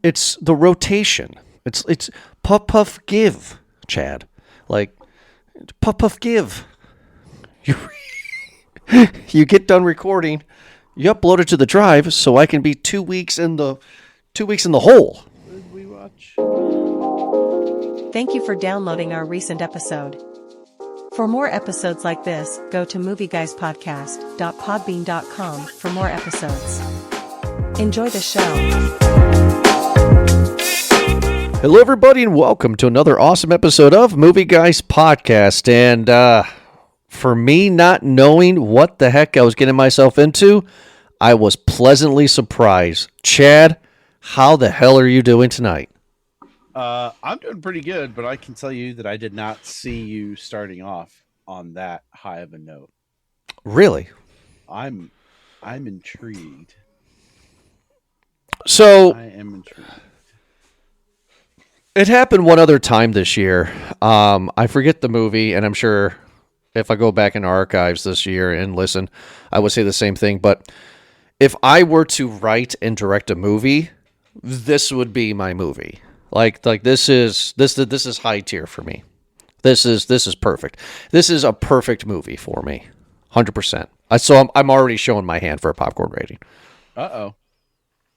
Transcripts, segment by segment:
It's the rotation. It's puff puff give, Chad. Like puff puff give. You you get done recording, you upload it to the drive so I can be 2 weeks in the 2 weeks in the hole. What did we watch? Thank you for downloading our recent episode. For more episodes like this, go to movieguyspodcast.podbean.com for more episodes. Enjoy the show. Hello, everybody, and welcome to another awesome episode of Movie Guys Podcast. And for me, not knowing what the heck I was getting myself into, I was pleasantly surprised. Chad, how the hell are you doing tonight? I'm doing pretty good, but I can tell you that I did not see you starting off on that high of a note. Really? I'm intrigued. So I am intrigued. it happened one other time this year. I forget the movie, and I'm sure if I go back in archives this year and listen, I would say the same thing. But if I were to write and direct a movie, this would be my movie. Like this is high tier for me. This is perfect. This is a perfect movie for me, 100%. I'm already showing my hand for a popcorn rating. Uh-oh.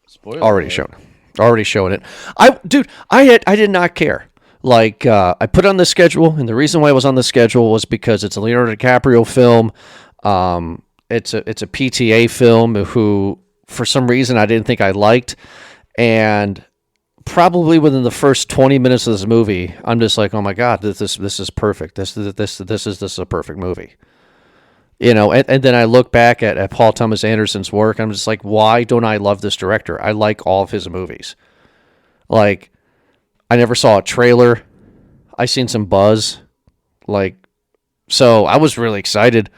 Spoiler Already alert. showing it. I did not care. Like I put it on the schedule, and the reason why it was on the schedule was because it's a Leonardo DiCaprio film. It's a PTA film who for some reason I didn't think I liked, and probably within the first 20 minutes of this movie, I'm just like, oh my god, this is perfect. This is a perfect movie. You know, and then I look back at Paul Thomas Anderson's work. I'm just like, why don't I love this director? I like all of his movies. Like, I never saw a trailer. I seen some buzz. Like, so I was really excited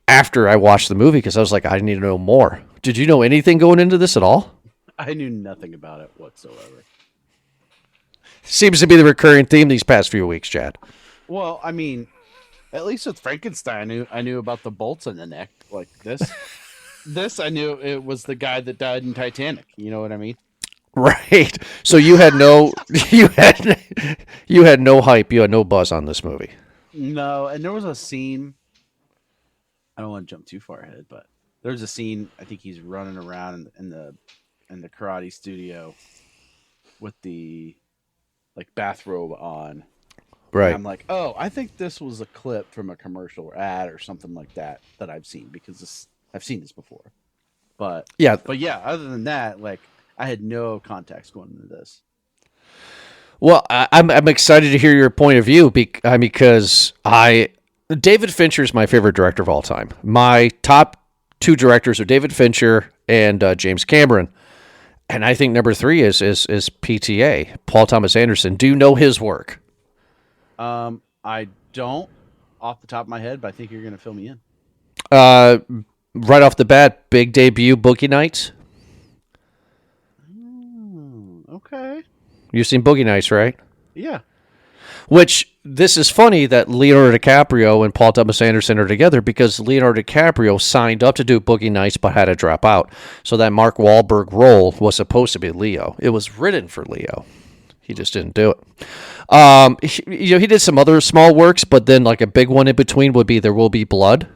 after I watched the movie because I was like, I need to know more. Did you know anything going into this at all? I knew nothing about it whatsoever. Seems to be the recurring theme these past few weeks, Chad. Well, I mean, at least with Frankenstein, I knew about the bolts in the neck. Like this, I knew it was the guy that died in Titanic. You know what I mean? Right. So you had no you had no hype, you had no buzz on this movie. No, and there was a scene. I don't want to jump too far ahead, but there's a scene. I think he's running around in the karate studio with the bathrobe on. Right. And I'm like, oh, I think this was a clip from a commercial or ad or something like that I've seen because I've seen this before. But yeah. Other than that, I had no context going into this. Well, I'm excited to hear your point of view because David Fincher is my favorite director of all time. My top two directors are David Fincher and James Cameron, and I think number 3 is PTA, Paul Thomas Anderson. Do you know his work? I don't off the top of my head, but I think you're going to fill me in. Right off the bat, big debut, Boogie Nights. Okay. You've seen Boogie Nights, right? Yeah. Which, this is funny that Leonardo DiCaprio and Paul Thomas Anderson are together because Leonardo DiCaprio signed up to do Boogie Nights but had to drop out. So that Mark Wahlberg role was supposed to be Leo. It was written for Leo. He just didn't do it. He did some other small works, but then like a big one in between would be There Will Be Blood.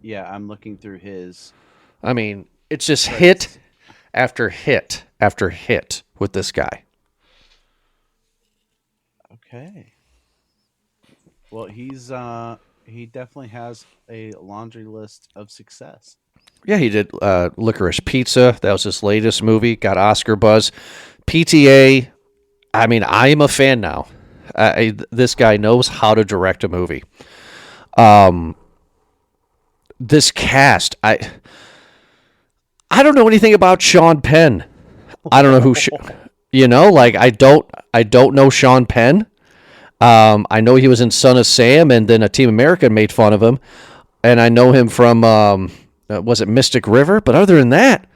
Yeah, I'm looking through his. I mean, it's just hit after hit after hit with this guy. Okay. Well, he definitely has a laundry list of success. Yeah, he did Licorice Pizza. That was his latest movie. Got Oscar buzz. PTA, I mean, I am a fan now. This guy knows how to direct a movie. This cast, I don't know anything about Sean Penn. I don't know who, I don't know Sean Penn. I know he was in Son of Sam, and then a Team America made fun of him. And I know him from, was it Mystic River? But other than that,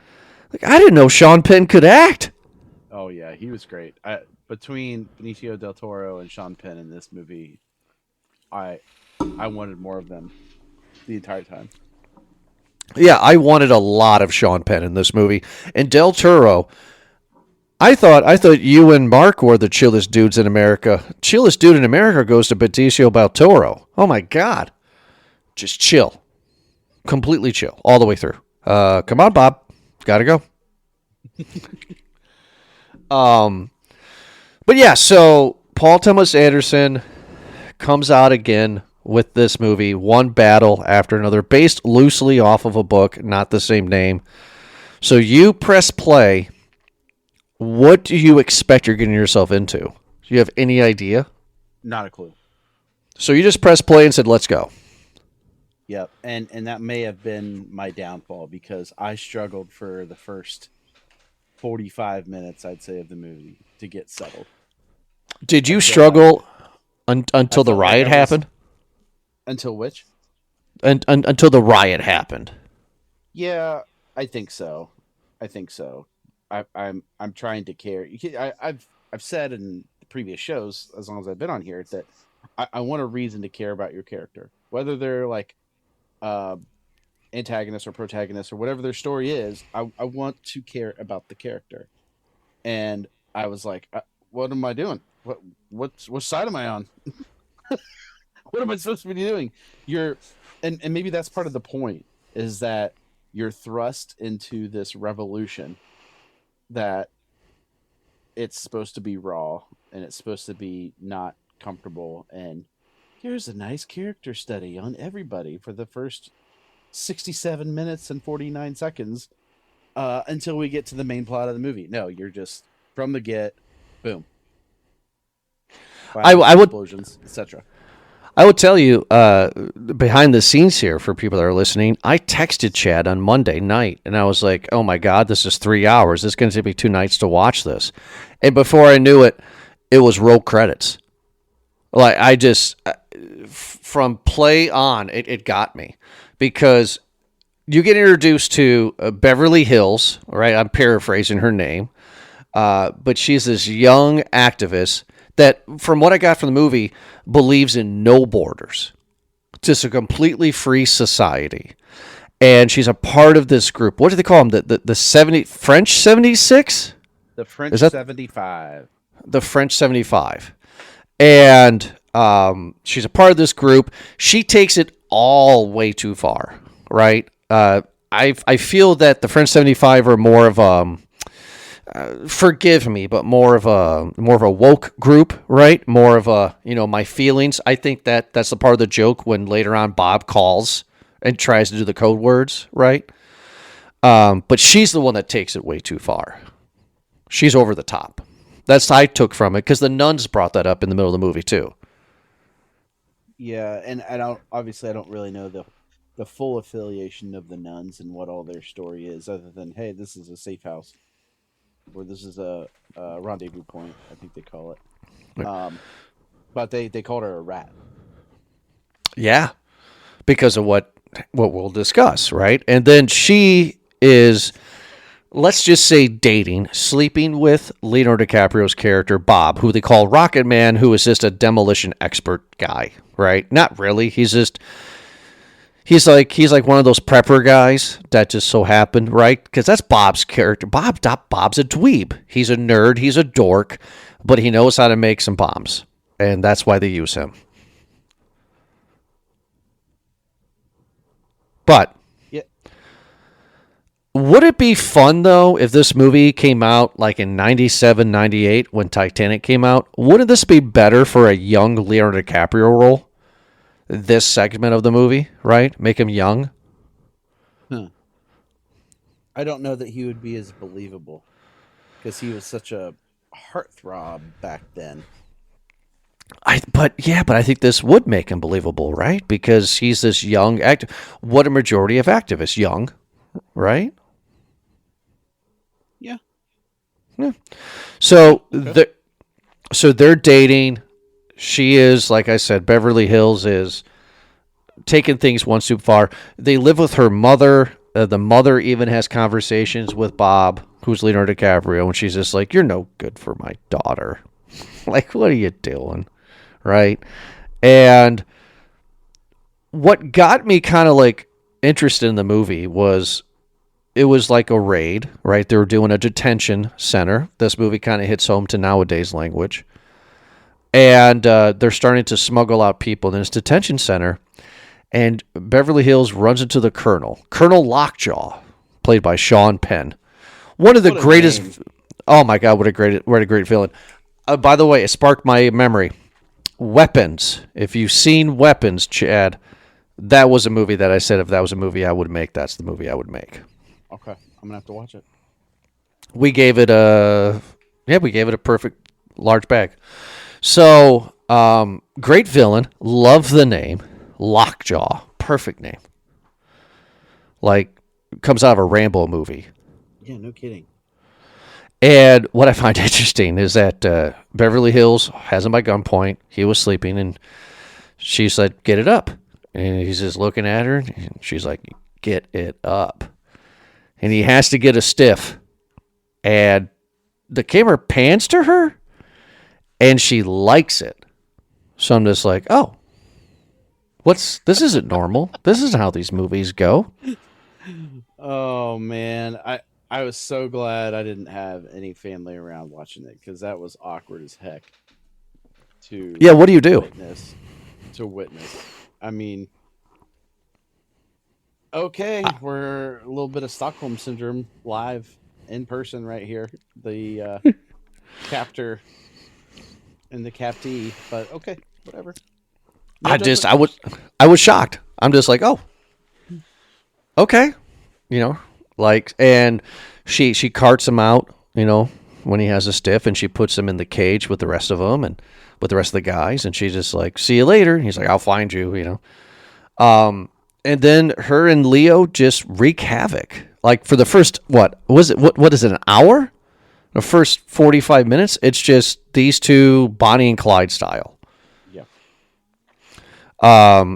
I didn't know Sean Penn could act. Oh, yeah, he was great. Between Benicio del Toro and Sean Penn in this movie, I wanted more of them the entire time. Yeah, I wanted a lot of Sean Penn in this movie. And Del Toro, I thought you and Mark were the chillest dudes in America. Chillest dude in America goes to Benicio del Toro. Oh my God. Just chill. Completely chill all the way through. Come on, Bob. Gotta go. But yeah, so Paul Thomas Anderson comes out again with this movie, one battle after another, based loosely off of a book, not the same name. So you press play. What do you expect you're getting yourself into? Do you have any idea? Not a clue. So you just press play and said, let's go. Yep, and that may have been my downfall because I struggled for the first 45 minutes, I'd say, of the movie to get settled. Did you I feel struggle until the felt like riot I was- happened? Until which? Until the riot happened. Yeah, I think so. I'm trying to care. I've said in the previous shows, as long as I've been on here, that I want a reason to care about your character, whether they're like antagonist or protagonist or whatever their story is. I want to care about the character, and I was like, what am I doing? What side am I on? What am I supposed to be doing? And maybe that's part of the point, is that you're thrust into this revolution that it's supposed to be raw and it's supposed to be not comfortable, and here's a nice character study on everybody for the first 67 minutes and 49 seconds until we get to the main plot of the movie. No, you're just from the get, boom. I would explosions, etc. I would tell you, behind the scenes here for people that are listening, I texted Chad on Monday night, and I was like, oh my God, this is 3 hours. It's going to take me 2 nights to watch this. And before I knew it, it was roll credits. Like, I just, from play on, it got me. Because you get introduced to Beverly Hills, right? I'm paraphrasing her name. But she's this young activist that, from what I got from the movie, believes in no borders. Just a completely free society. And she's a part of this group. What do they call them? The French 76? The French Is that 75. The French 75. And she's a part of this group. She takes it all way too far, right? I feel that the French 75 are more of forgive me, but more of a woke group, right? More of a, my feelings. I think that's the part of the joke when later on Bob calls and tries to do the code words, right? But she's the one that takes it way too far. She's over the top. That's what I took from it, because the nuns brought that up in the middle of the movie too. Yeah, and I don't really know the full affiliation of the nuns and what all their story is, other than, hey, this is a safe house, or this is a rendezvous point, I think they call it. But they called her a rat. Yeah, because of what we'll discuss, right? And then she is, let's just say, dating, sleeping with Leonardo DiCaprio's character, Bob, who they call Rocket Man, who is just a demolition expert guy, right? Not really. He's like one of those prepper guys that just so happened, right? Because that's Bob's character. Bob's a dweeb. He's a nerd. He's a dork, but he knows how to make some bombs, and that's why they use him. But Yeah. would it be fun, though, if this movie came out like in 97, 98 when Titanic came out? Wouldn't this be better for a young Leonardo DiCaprio role? This segment of the movie, right? Make him young. I don't know that he would be as believable, because he was such a heartthrob back then. But I think this would make him believable, right? Because he's this young what a majority of activists, young, right? Yeah. So they're dating. She is, like I said, Beverly Hills is taking things one step far. They live with her mother. The mother even has conversations with Bob, who's Leonardo DiCaprio, and she's just like, "You're no good for my daughter." Like, what are you doing? Right? And what got me kind of like interested in the movie was it was like a raid, right? They were doing a detention center. This movie kind of hits home to nowadays language. And they're starting to smuggle out people in this detention center. And Beverly Hills runs into the Colonel. Colonel Lockjaw, played by Sean Penn. One of the greatest... name. Oh, my God, what a great villain. By the way, it sparked my memory. Weapons. If you've seen Weapons, Chad, that was a movie that I said if that was a movie I would make, that's the movie I would make. Okay, I'm going to have to watch it. We gave it a perfect large bag. So, great villain. Love the name. Lockjaw. Perfect name. Like, comes out of a Rambo movie. Yeah, no kidding. And what I find interesting is that Beverly Hills has him by gunpoint. He was sleeping, and she said, "Get it up." And he's just looking at her, and she's like, "Get it up." And he has to get a stiff. And the camera pans to her, and she likes it. So I'm just like, oh, this isn't normal. This isn't how these movies go. Oh man, I was so glad I didn't have any family around watching it because that was awkward as heck. Yeah, what do you do? Witness. I mean, okay, we're a little bit of Stockholm syndrome live in person right here. The captor and the captee, but okay, whatever. No I was shocked. I'm just like, oh, okay, like, and she carts him out, when he has a stiff, and she puts him in the cage with the rest of them and with the rest of the guys, and she's just like, see you later. And he's like, I'll find you, and then her and Leo just wreak havoc. Like for the first, what is it, an hour? The first 45 minutes, it's just these two, Bonnie and Clyde style. Yeah.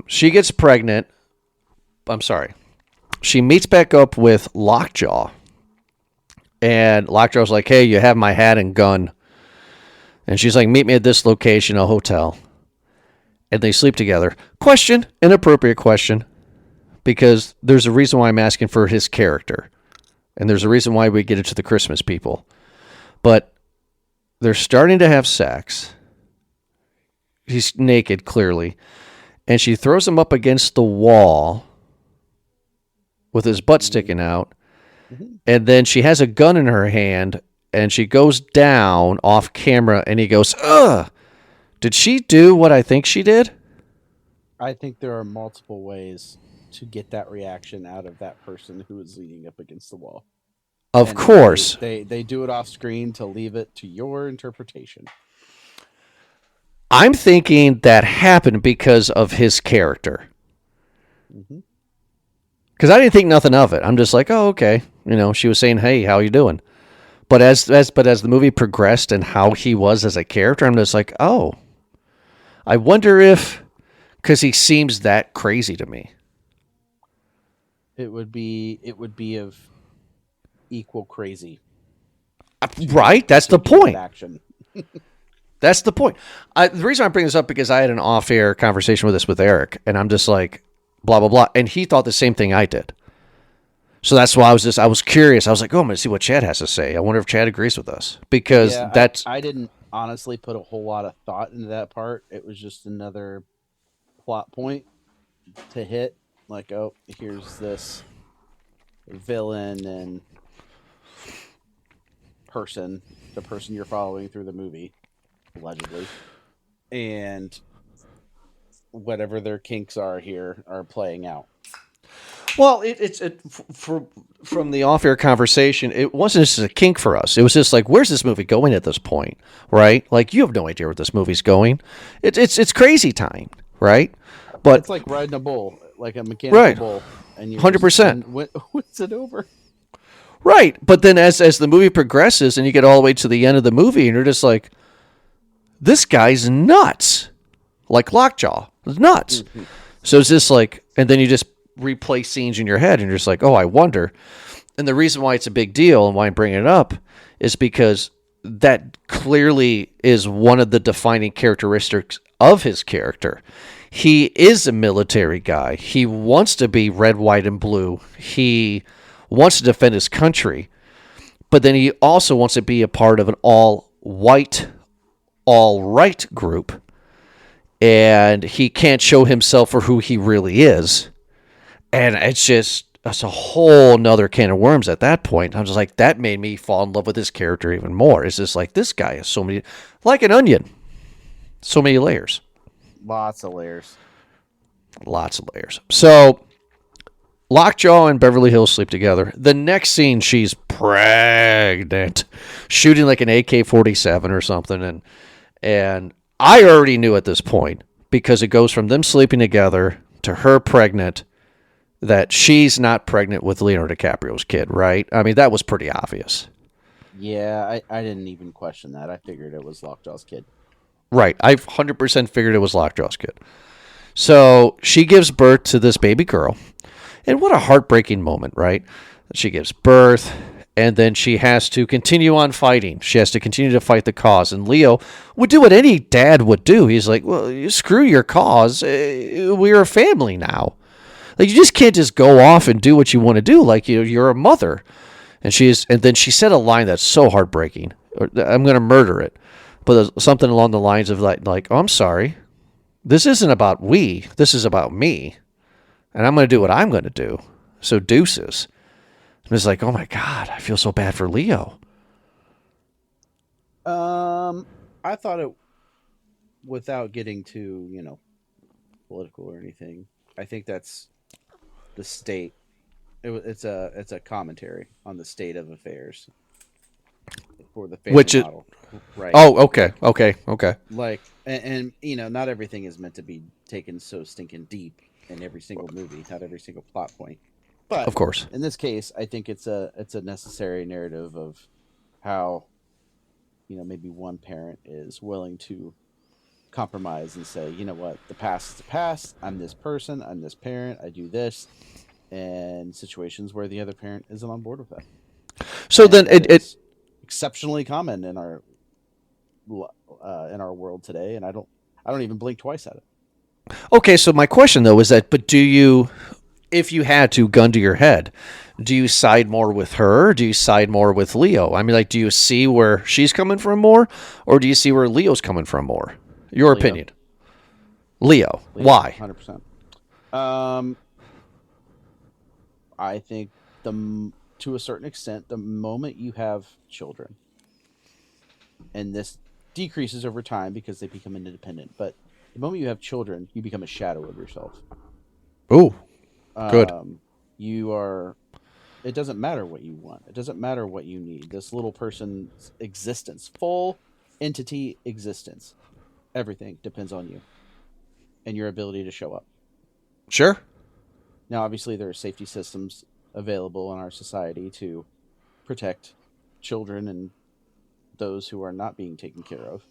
She gets pregnant. I'm sorry. She meets back up with Lockjaw. And Lockjaw's like, hey, you have my hat and gun. And she's like, meet me at this location, a hotel. And they sleep together. Question, inappropriate question. Because there's a reason why I'm asking for his character. And there's a reason why we get into the Christmas people. But they're starting to have sex. He's naked, clearly. And she throws him up against the wall with his butt sticking out. Mm-hmm. And then she has a gun in her hand, and she goes down off camera, and he goes, ugh! Did she do what I think she did? I think there are multiple ways to get that reaction out of that person who is leaning up against the wall. Of course. They do it off screen to leave it to your interpretation. I'm thinking that happened because of his character. Mm-hmm. Because I didn't think nothing of it. I'm just like, oh, okay. She was saying, hey, how you doing? But as the movie progressed and how he was as a character, I'm just like, oh, I wonder if, because he seems that crazy to me. It would be of equal crazy. Right? That's the point. Action. That's the point. The reason I bring this up because I had an off-air conversation with Eric, and I'm just like, blah, blah, blah. And he thought the same thing I did. So that's why I was curious. I was like, oh, I'm going to see what Chad has to say. I wonder if Chad agrees with us. Because I didn't honestly put a whole lot of thought into that part. It was just another plot point to hit. Like, oh, here's this villain and the person you're following through the movie, allegedly. And whatever their kinks are here are playing out. Well, from the off-air conversation, it wasn't just a kink for us. It was just like, where's this movie going at this point, right? Like, you have no idea where this movie's going. It's crazy time, right? But it's like riding a bull, like a mechanical bull, and you 100%. When's it over? Right, but then as the movie progresses and you get all the way to the end of the movie, and you're just like, this guy's nuts, like Lockjaw, nuts. Mm-hmm. So it's just like, and then you just replay scenes in your head, and you're just like, oh, I wonder. And the reason why it's a big deal and why I'm bringing it up is because that clearly is one of the defining characteristics of his character. He is a military guy. He wants to be red, white, and blue. He wants to defend his country, but then he also wants to be a part of an all white, all right group. And he can't show himself for who he really is. And it's a whole nother can of worms at that point. I'm just like, that made me fall in love with this character even more. It's just like, this guy has so many, like an onion, so many layers. Lots of layers. Lots of layers. So Lockjaw and Beverly Hills sleep together. The next scene, she's pregnant, shooting like an AK-47 or something. And I already knew at this point, because it goes from them sleeping together to her pregnant, that she's not pregnant with Leonardo DiCaprio's kid, right? I mean, that was pretty obvious. Yeah, I didn't even question that. I figured it was Lockjaw's kid. Right. I 100% figured it was Lockjaw's kid. So she gives birth to this baby girl. And what a heartbreaking moment, right? She gives birth, and then she has to continue on fighting. She has to continue to fight the cause. And Leo would do what any dad would do. He's like, well, screw your cause. We're a family now. Like, you just can't just go off and do what you want to do. Like, you're a mother. And then she said a line that's so heartbreaking. I'm going to murder it. But there's something along the lines of like, oh, I'm sorry. This isn't about we. This is about me. And I'm going to do what I'm going to do. So deuces. And it's like, oh my God, I feel so bad for Leo. I thought it, without getting too, political or anything, I think that's the state. It's a commentary on the state of affairs for the family model. Right. Oh, okay. Like, and not everything is meant to be taken so stinking deep in every single movie, not every single plot point. But of course, in this case, I think it's a necessary narrative of how, maybe one parent is willing to compromise and say, you know what, the past is the past. I'm this person. I'm this parent. I do this, and situations where the other parent isn't on board with that. So then it's exceptionally common in our world today, and I don't even blink twice at it. Okay, so my question though is that, but do you, if you had to, gun to your head, do you side more with her? Or do you side more with Leo? I mean, like, do you see where she's coming from more, or do you see where Leo's coming from more? Your opinion. Leo. Why? 100%. I think to a certain extent, the moment you have children, and this decreases over time because they become independent, but the moment you have children, you become a shadow of yourself. Ooh, good. It doesn't matter what you want. It doesn't matter what you need. This little person's existence, full entity existence, everything depends on you and your ability to show up. Sure. Now, obviously, there are safety systems available in our society to protect children and those who are not being taken care of.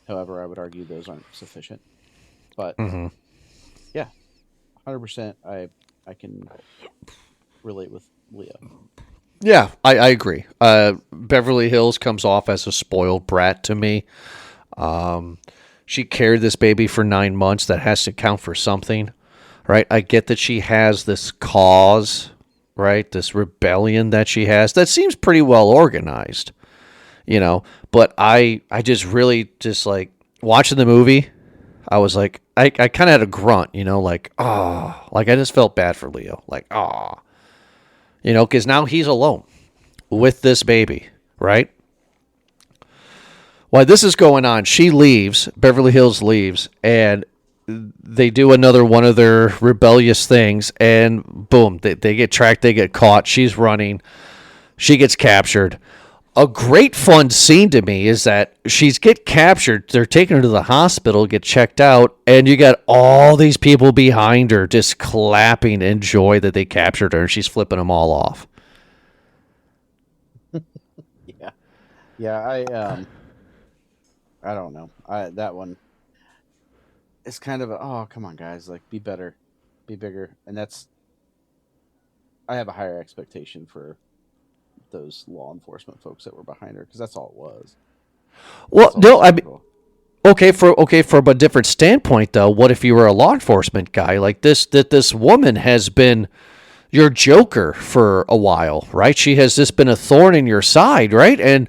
However, I would argue those aren't sufficient. But yeah, 100%. I can relate with Leo. Yeah, I agree. Beverly Hills comes off as a spoiled brat to me. She carried this baby for 9 months. That has to count for something, right? I get that she has this cause, right? This rebellion that she has that seems pretty well organized, but I just really just like watching the movie. I was like, I kind of had a grunt, like, oh, like I just felt bad for Leo. Like, oh, because now he's alone with this baby, right? While this is going on, she leaves, Beverly Hills leaves, and they do another one of their rebellious things, and boom, they get tracked, they get caught, she's running, she gets captured. A great fun scene to me is that she's get captured, they're taking her to the hospital, get checked out, and you got all these people behind her just clapping in joy that they captured her, and she's flipping them all off. Yeah, I don't know. That one is kind of oh, come on, guys, like, be better, be bigger, and I have a higher expectation for those law enforcement folks that were behind her, because that's all it was. Well, no, I mean, from a different standpoint though, what if you were a law enforcement guy like this? That this woman has been your joker for a while, right? She has just been a thorn in your side, right? And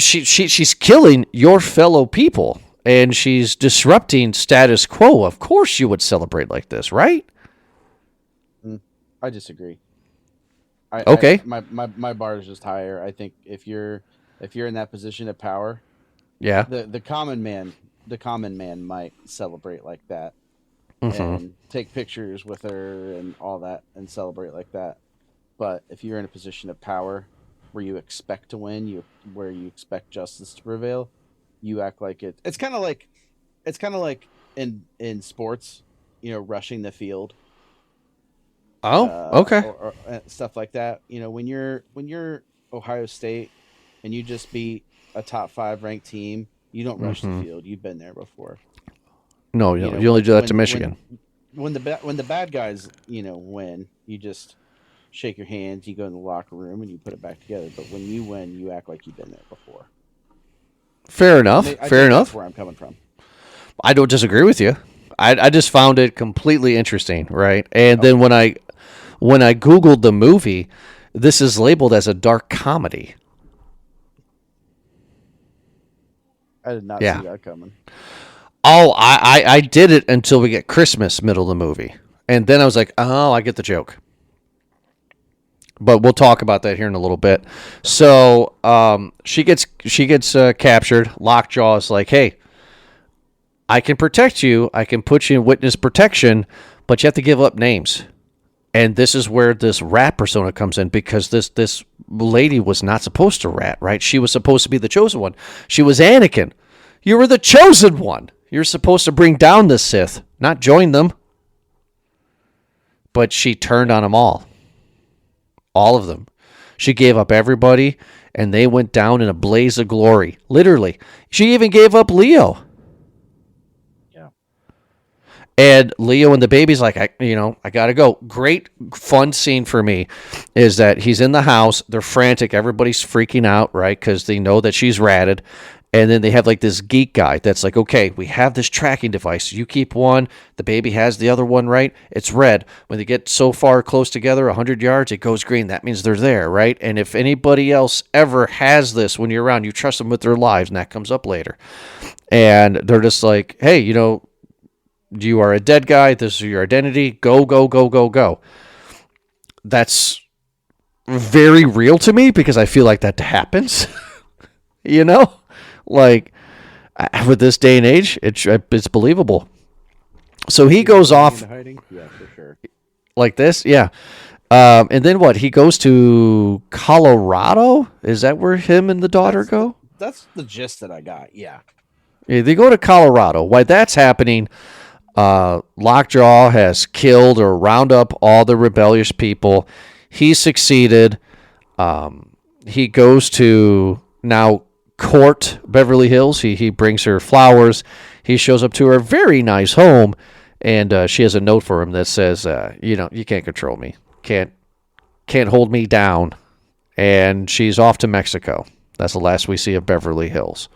she's killing your fellow people, and she's disrupting status quo. Of course, you would celebrate like this, right? I disagree. Okay. My bar is just higher. I think if you're in that position of power, Yeah. the common man might celebrate like that Mm-hmm. and take pictures with her and all that and celebrate like that. But if you're in a position of power where you expect to win, where you expect justice to prevail, you act like it. It's kind of like in sports, rushing the field. Okay. Or stuff like that. When you're Ohio State and you just beat a top 5 ranked team, you don't rush the field. You've been there before. No, you only do that to Michigan. When the bad guys, win, you just shake your hands, you go in the locker room, and you put it back together. But when you win, you act like you've been there before. Fair enough. I think Fair enough. That's where I'm coming from. I don't disagree with you. I just found it completely interesting, right? And then when I Googled the movie, this is labeled as a dark comedy. I did not see that coming. Oh, I did it until we get Christmas, middle of the movie. And then I was like, oh, I get the joke. But we'll talk about that here in a little bit. So she gets captured. Lockjaw is like, hey, I can protect you. I can put you in witness protection, but you have to give up names. And this is where this rat persona comes in, because this lady was not supposed to rat, right? She was supposed to be the chosen one. She was Anakin. You were the chosen one. You're supposed to bring down the Sith, not join them. But she turned on them all. All of them. She gave up everybody, and they went down in a blaze of glory. Literally. She even gave up Leo. Yeah. And Leo and the baby's like, I got to go. Great, fun scene for me is that he's in the house. They're frantic. Everybody's freaking out, right? Because they know that she's ratted. And then they have like this geek guy that's like, okay, we have this tracking device. You keep one. The baby has the other one, right? It's red. When they get so far close together, 100 yards, it goes green. That means they're there, right? And if anybody else ever has this when you're around, you trust them with their lives, and that comes up later. And they're just like, hey, you are a dead guy. This is your identity. Go, go, go, go, go. That's very real to me because I feel like that happens, Like, with this day and age, it's believable. So he goes off. Hiding? Yeah, for sure. Like this? Yeah. And then what? He goes to Colorado? Is that where him and the daughter go? That's the gist that I got, yeah. Yeah, they go to Colorado. While that's happening, Lockjaw has killed or round up all the rebellious people. He succeeded. He goes to now court Beverly Hills. He brings her flowers. He shows up to her very nice home, and she has a note for him that says, you can't control me. Can't hold me down. And she's off to Mexico. That's the last we see of Beverly Hills.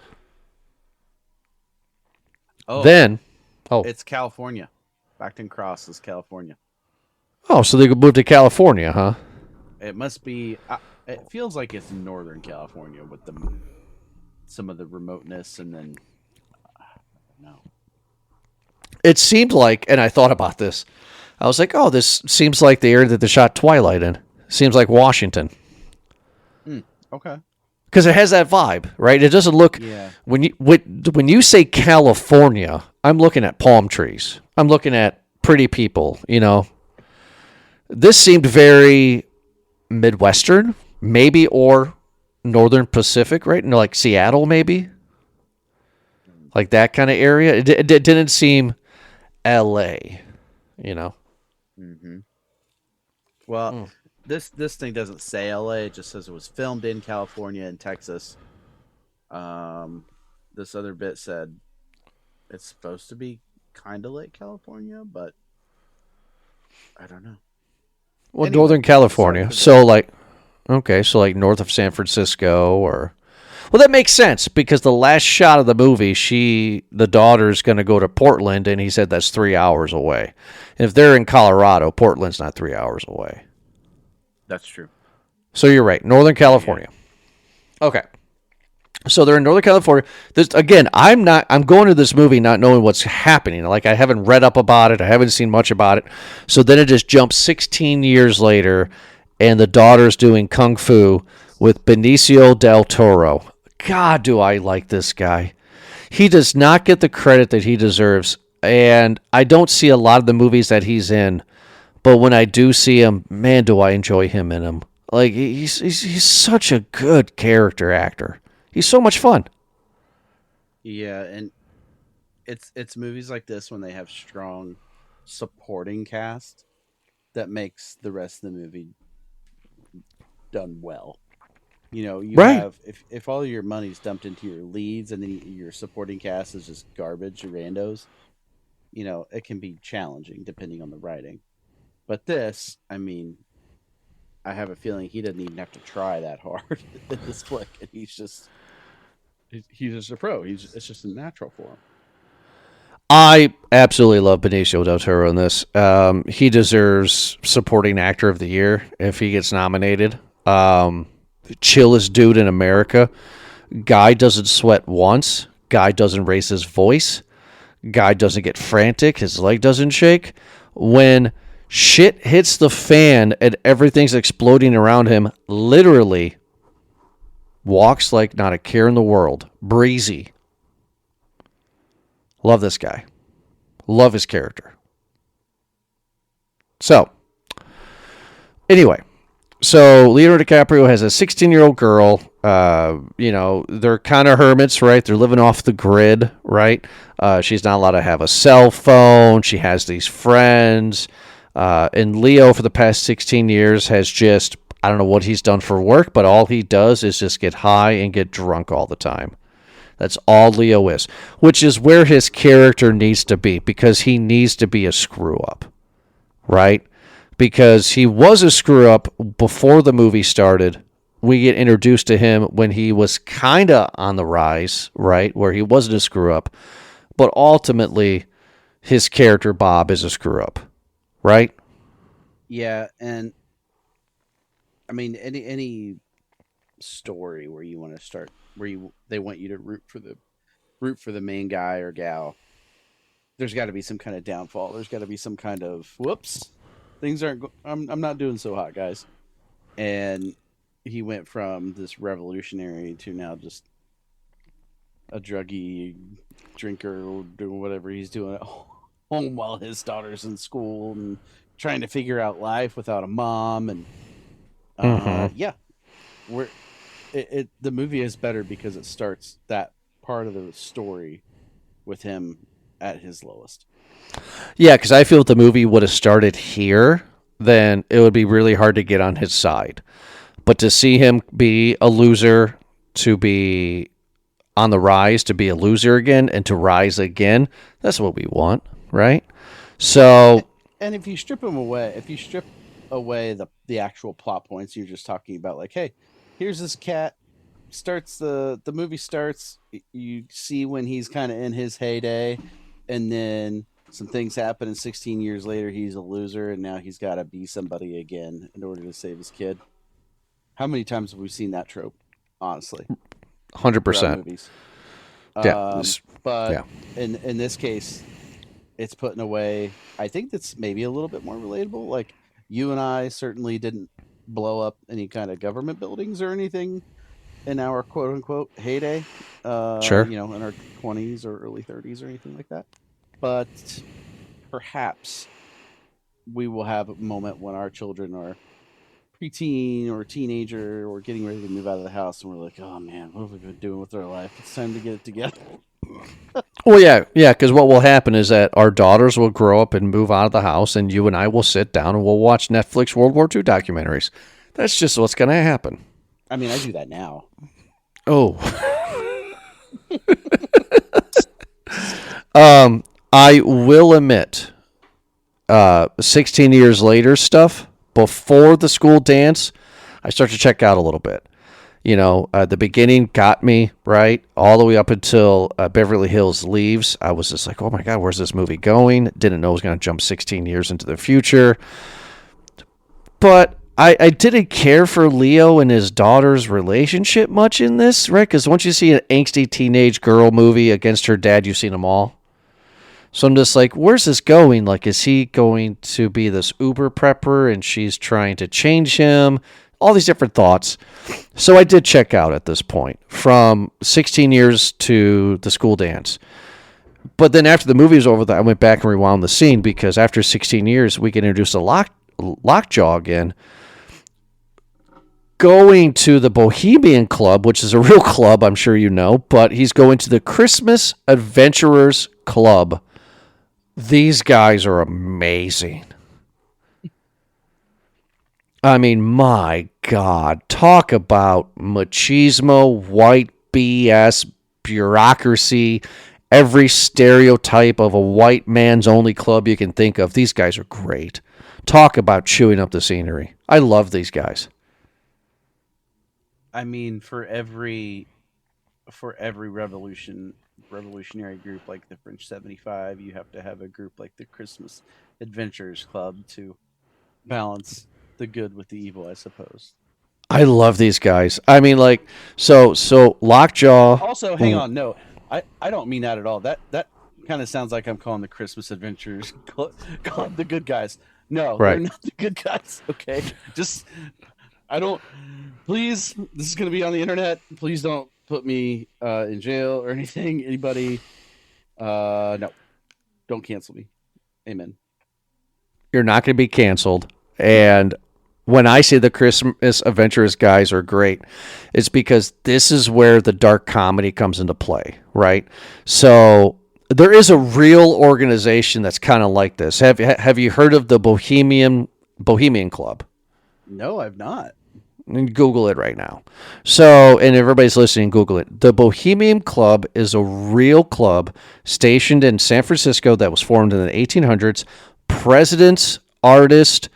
It's California. Backton Cross is California. Oh, so they could move to California, huh? It must be. It feels like it's Northern California with some of the remoteness, and then no. It seemed like, and I thought about this. I was like, oh, this seems like the area that they shot Twilight in. Seems like Washington. Okay. Because it has that vibe, right? It doesn't look. Yeah. When you say California, I'm looking at palm trees. I'm looking at pretty people. This seemed very Midwestern, maybe, or Northern Pacific, right? Like Seattle, maybe, like that kind of area. It didn't seem L.A. Mm-hmm. Well, this thing doesn't say LA. It just says it was filmed in California and Texas. This other bit said it's supposed to be kind of like California, but I don't know. Well, Anyway, Northern California. So like north of San Francisco, or Well, that makes sense because the last shot of the movie, the daughter's going to go to Portland, and he said that's 3 hours away. And if they're in Colorado, Portland's not 3 hours away. That's true. So you're right, Northern California. Okay. So they're in Northern California. Again, I'm going to this movie not knowing what's happening. Like, I haven't read up about it. I haven't seen much about it. So then it just jumps 16 years later, and the daughter's doing kung fu with Benicio del Toro. God, do I like this guy. He does not get the credit that he deserves, and I don't see a lot of the movies that he's in, but when I do see him, man, do I enjoy him in them. Like, he's such a good character actor. He's so much fun. Yeah, and it's movies like this when they have strong supporting cast that makes the rest of the movie done well. You know, you Right. have if all your money's dumped into your leads and then your supporting cast is just garbage randos, you know, it can be challenging depending on the writing. But this, I mean, I have a feeling he doesn't even have to try that hard in this flick, and he's just a pro. It's just a natural for him. I absolutely love Benicio del Toro in this. He deserves supporting actor of the year if he gets nominated. Chillest dude in America. Guy doesn't sweat once. Guy doesn't raise his voice. Guy doesn't get frantic. His leg doesn't shake. When shit hits the fan and everything's exploding around him, literally walks like not a care in the world. Breezy. Love this guy. Love his character. So, anyway. So, Leonardo DiCaprio has a 16-year-old girl. They're kind of hermits, right? They're living off the grid, right? She's not allowed to have a cell phone. She has these friends. And Leo, for the past 16 years, has just, I don't know what he's done for work, but all he does is just get high and get drunk all the time. That's all Leo is, which is where his character needs to be, because he needs to be a screw-up, right? Because he was a screw-up before the movie started. We get introduced to him when he was kind of on the rise, right, where he wasn't a screw-up. But ultimately, his character, Bob, is a screw-up, right? Yeah, and I mean, any story where you want to start, they want you to root for the main guy or gal, there's got to be some kind of downfall. There's got to be some kind of whoops. Things aren't. I'm not doing so hot, guys. And he went from this revolutionary to now just a druggy drinker or doing whatever he's doing at home while his daughter's in school and trying to figure out life without a mom. And yeah, the movie is better because it starts that part of the story with him at his lowest. Yeah, because I feel if the movie would have started here, then it would be really hard to get on his side. But to see him be a loser, to be on the rise, to be a loser again, and to rise again, that's what we want, right? So, and if you strip away the actual plot points, you're just talking about like, hey, here's this cat. The movie starts. You see when he's kind of in his heyday, and then some things happen, and 16 years later, he's a loser, and now he's got to be somebody again in order to save his kid. How many times have we seen that trope? Honestly, 100%. Yeah, but yeah. in this case, it's put in a way I think that's maybe a little bit more relatable. Like, you and I certainly didn't blow up any kind of government buildings or anything in our quote unquote heyday. Sure. In our 20s or early 30s or anything like that. But perhaps we will have a moment when our children are preteen or teenager or getting ready to move out of the house, and we're like, oh man, what have we been doing with our life? It's time to get it together. Well, yeah, because what will happen is that our daughters will grow up and move out of the house, and you and I will sit down and we'll watch Netflix World War II documentaries. That's just what's going to happen. I mean, I do that now. Oh. I will admit, 16 years later stuff, before the school dance, I start to check out a little bit. The beginning got me, right? All the way up until Beverly Hills leaves. I was just like, oh my God, where's this movie going? Didn't know it was going to jump 16 years into the future. But I didn't care for Leo and his daughter's relationship much in this, right? Because once you see an angsty teenage girl movie against her dad, you've seen them all. So I'm just like, where's this going? Like, is he going to be this Uber prepper and she's trying to change him? All these different thoughts. So I did check out at this point from 16 years to the school dance. But then after the movie was over, I went back and rewound the scene because after 16 years, we get introduced to Lockjaw again. Going to the Bohemian Club, which is a real club, I'm sure you know, but he's going to the Christmas Adventurers Club. These guys are amazing. I mean, my God, talk about machismo, white BS, bureaucracy, every stereotype of a white man's only club you can think of. These guys are great. Talk about chewing up the scenery. I love these guys. I mean, for every revolutionary group like the French 75, you have to have a group like the Christmas Adventurers Club to balance the good with the evil, I suppose. I love these guys. I mean, like, so Lockjaw. Also, hang on, no, I don't mean that at all. That kind of sounds like I'm calling the Christmas Adventurers Club the good guys. No, Right. they're not the good guys. Okay, just I don't. Please, this is going to be on the internet. Please don't put me in jail or anything. Anybody? No, don't cancel me. Amen. You're not going to be canceled. And when I say the Christmas Adventurers guys are great, it's because this is where the dark comedy comes into play, right? So there is a real organization that's kind of like this. Have you heard of the Bohemian Club? No, I've not. And Google it right now. So, and everybody's listening, Google it. The Bohemian Club is a real club stationed in San Francisco that was formed in the 1800s. Presidents, artists,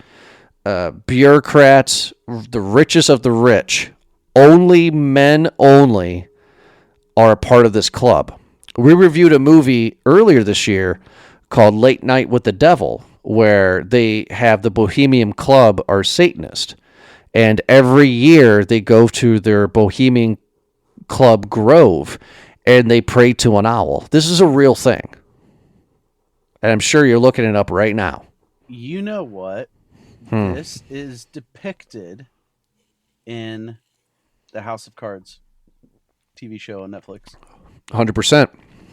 bureaucrats, the richest of the rich, men only, are a part of this club. We reviewed a movie earlier this year called Late Night with the Devil, where they have the Bohemian Club are Satanist. And every year they go to their Bohemian Club grove and they pray to an owl. This is a real thing. And I'm sure you're looking it up right now. You know what? This is depicted in the House of Cards TV show on Netflix. 100%.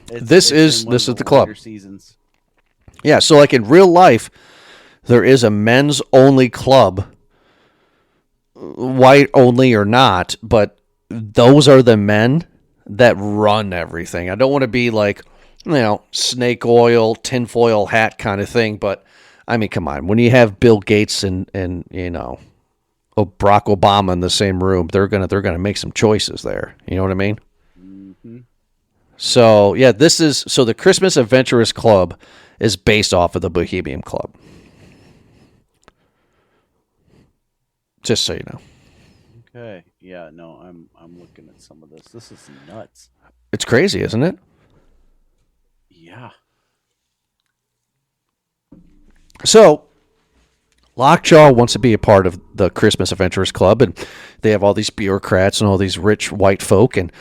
This is the club. Seasons. Yeah, so like in real life, there is a men's only club, white only or not, but those are the men that run everything. I don't want to be like, snake oil, tinfoil hat kind of thing, but I mean, come on. When you have Bill Gates and Barack Obama in the same room, they're gonna make some choices there. You know what I mean? Mm-hmm. So yeah, the Christmas Adventurers Club is based off of the Bohemian Club. Just so you know. Okay. Yeah. No, I'm looking at some of this. This is nuts. It's crazy, isn't it? Yeah. So, Lockjaw wants to be a part of the Christmas Adventurers Club, and they have all these bureaucrats and all these rich white folk, and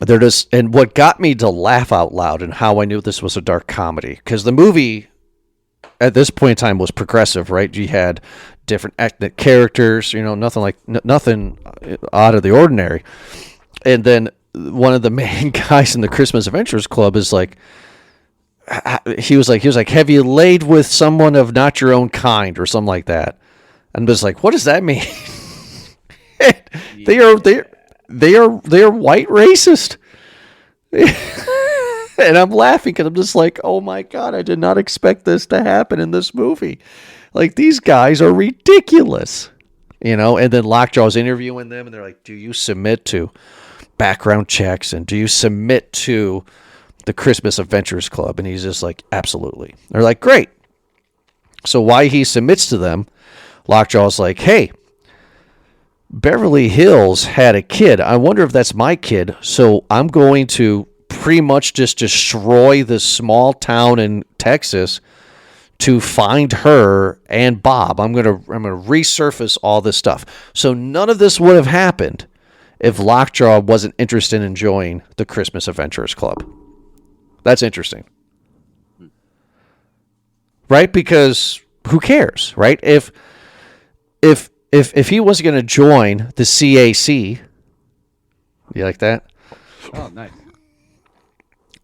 they're just. And what got me to laugh out loud, and how I knew this was a dark comedy, because the movie at this point in time was progressive, right? You had different ethnic characters, nothing out of the ordinary. And then one of the main guys in the Christmas Adventurers Club is like, he was like, have you laid with someone of not your own kind or something like that? And I was like, what does that mean? They are white racist. And I'm laughing because I'm just like, oh my God, I did not expect this to happen in this movie. Like, these guys are ridiculous, and then Lockjaw's interviewing them and they're like, do you submit to background checks and do you submit to the Christmas Adventurers Club? And he's just like, absolutely. They're like, great. So why he submits to them, Lockjaw's like, hey, Beverly Hills had a kid. I wonder if that's my kid. So I'm going to pretty much just destroy this small town in Texas to find her and Bob. I'm gonna resurface all this stuff. So none of this would have happened if Lockjaw wasn't interested in enjoying the Christmas Adventurers Club. That's interesting. Right? Because who cares, right? If he was going to join the CAC, you like that? Oh, nice.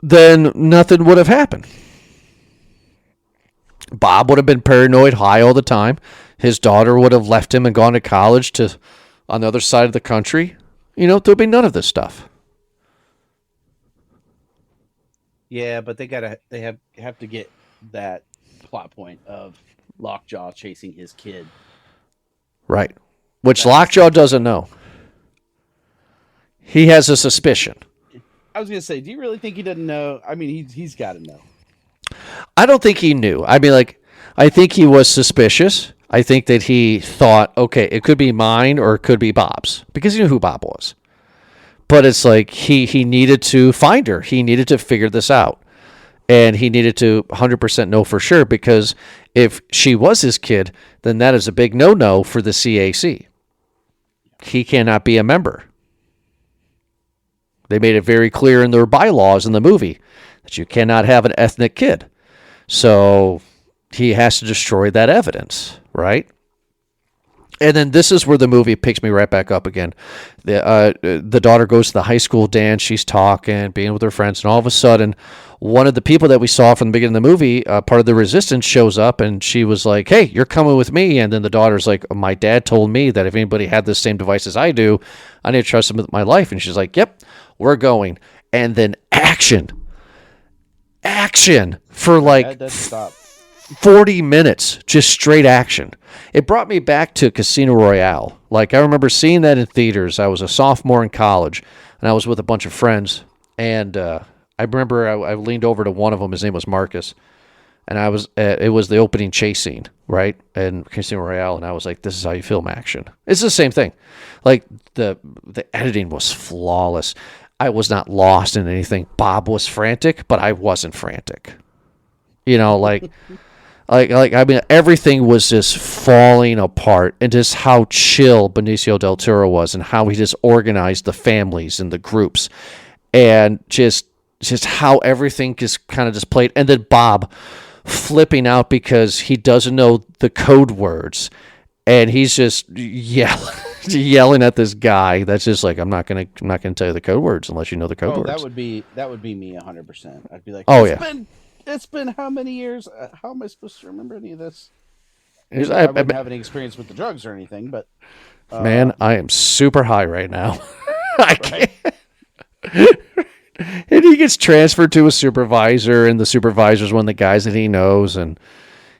Then nothing would have happened. Bob would have been paranoid, high all the time. His daughter would have left him and gone to college to on the other side of the country. There'd be none of this stuff. Yeah, but they have to get that plot point of Lockjaw chasing his kid. Right. Which Lockjaw doesn't know. He has a suspicion. I was gonna say, do you really think he doesn't know? I mean, he's got to know. I don't think he knew. I mean, I think he was suspicious. I think that he thought, okay, it could be mine or it could be Bob's, because he knew who Bob was. But it's like he needed to find her. He needed to figure this out. And he needed to 100% know for sure, because if she was his kid, then that is a big no-no for the CAC. He cannot be a member. They made it very clear in their bylaws in the movie that you cannot have an ethnic kid. So he has to destroy that evidence, right? And then this is where the movie picks me right back up again. The daughter goes to the high school dance. She's talking, being with her friends, and all of a sudden, one of the people that we saw from the beginning of the movie, part of the resistance, shows up, and she was like, "Hey, you're coming with me." And then the daughter's like, "My dad told me that if anybody had the same device as I do, I need to trust him with my life." And she's like, "Yep, we're going." And then action for like That stop. 40 minutes, just straight action. It brought me back to Casino Royale. Like, I remember seeing that in theaters. I was a sophomore in college, and I was with a bunch of friends. And I remember I leaned over to one of them. His name was Marcus. And it was the opening chase scene, right? In Casino Royale. And I was like, this is how you film action. It's the same thing. Like, the editing was flawless. I was not lost in anything. Bob was frantic, but I wasn't frantic. Like I mean, everything was just falling apart, and just how chill Benicio del Toro was, and how he just organized the families and the groups, and just how everything just kind of just played. And then Bob flipping out because he doesn't know the code words, and he's just yelling at this guy that's just like, I'm not gonna tell you the code words unless you know the code words. That would be me 100%. I'd be like, oh yeah. It's been how many years? How am I supposed to remember any of this? I wouldn't have any experience with the drugs or anything, but man, I am super high right now. I can't. And he gets transferred to a supervisor, and the supervisor's one of the guys that he knows, and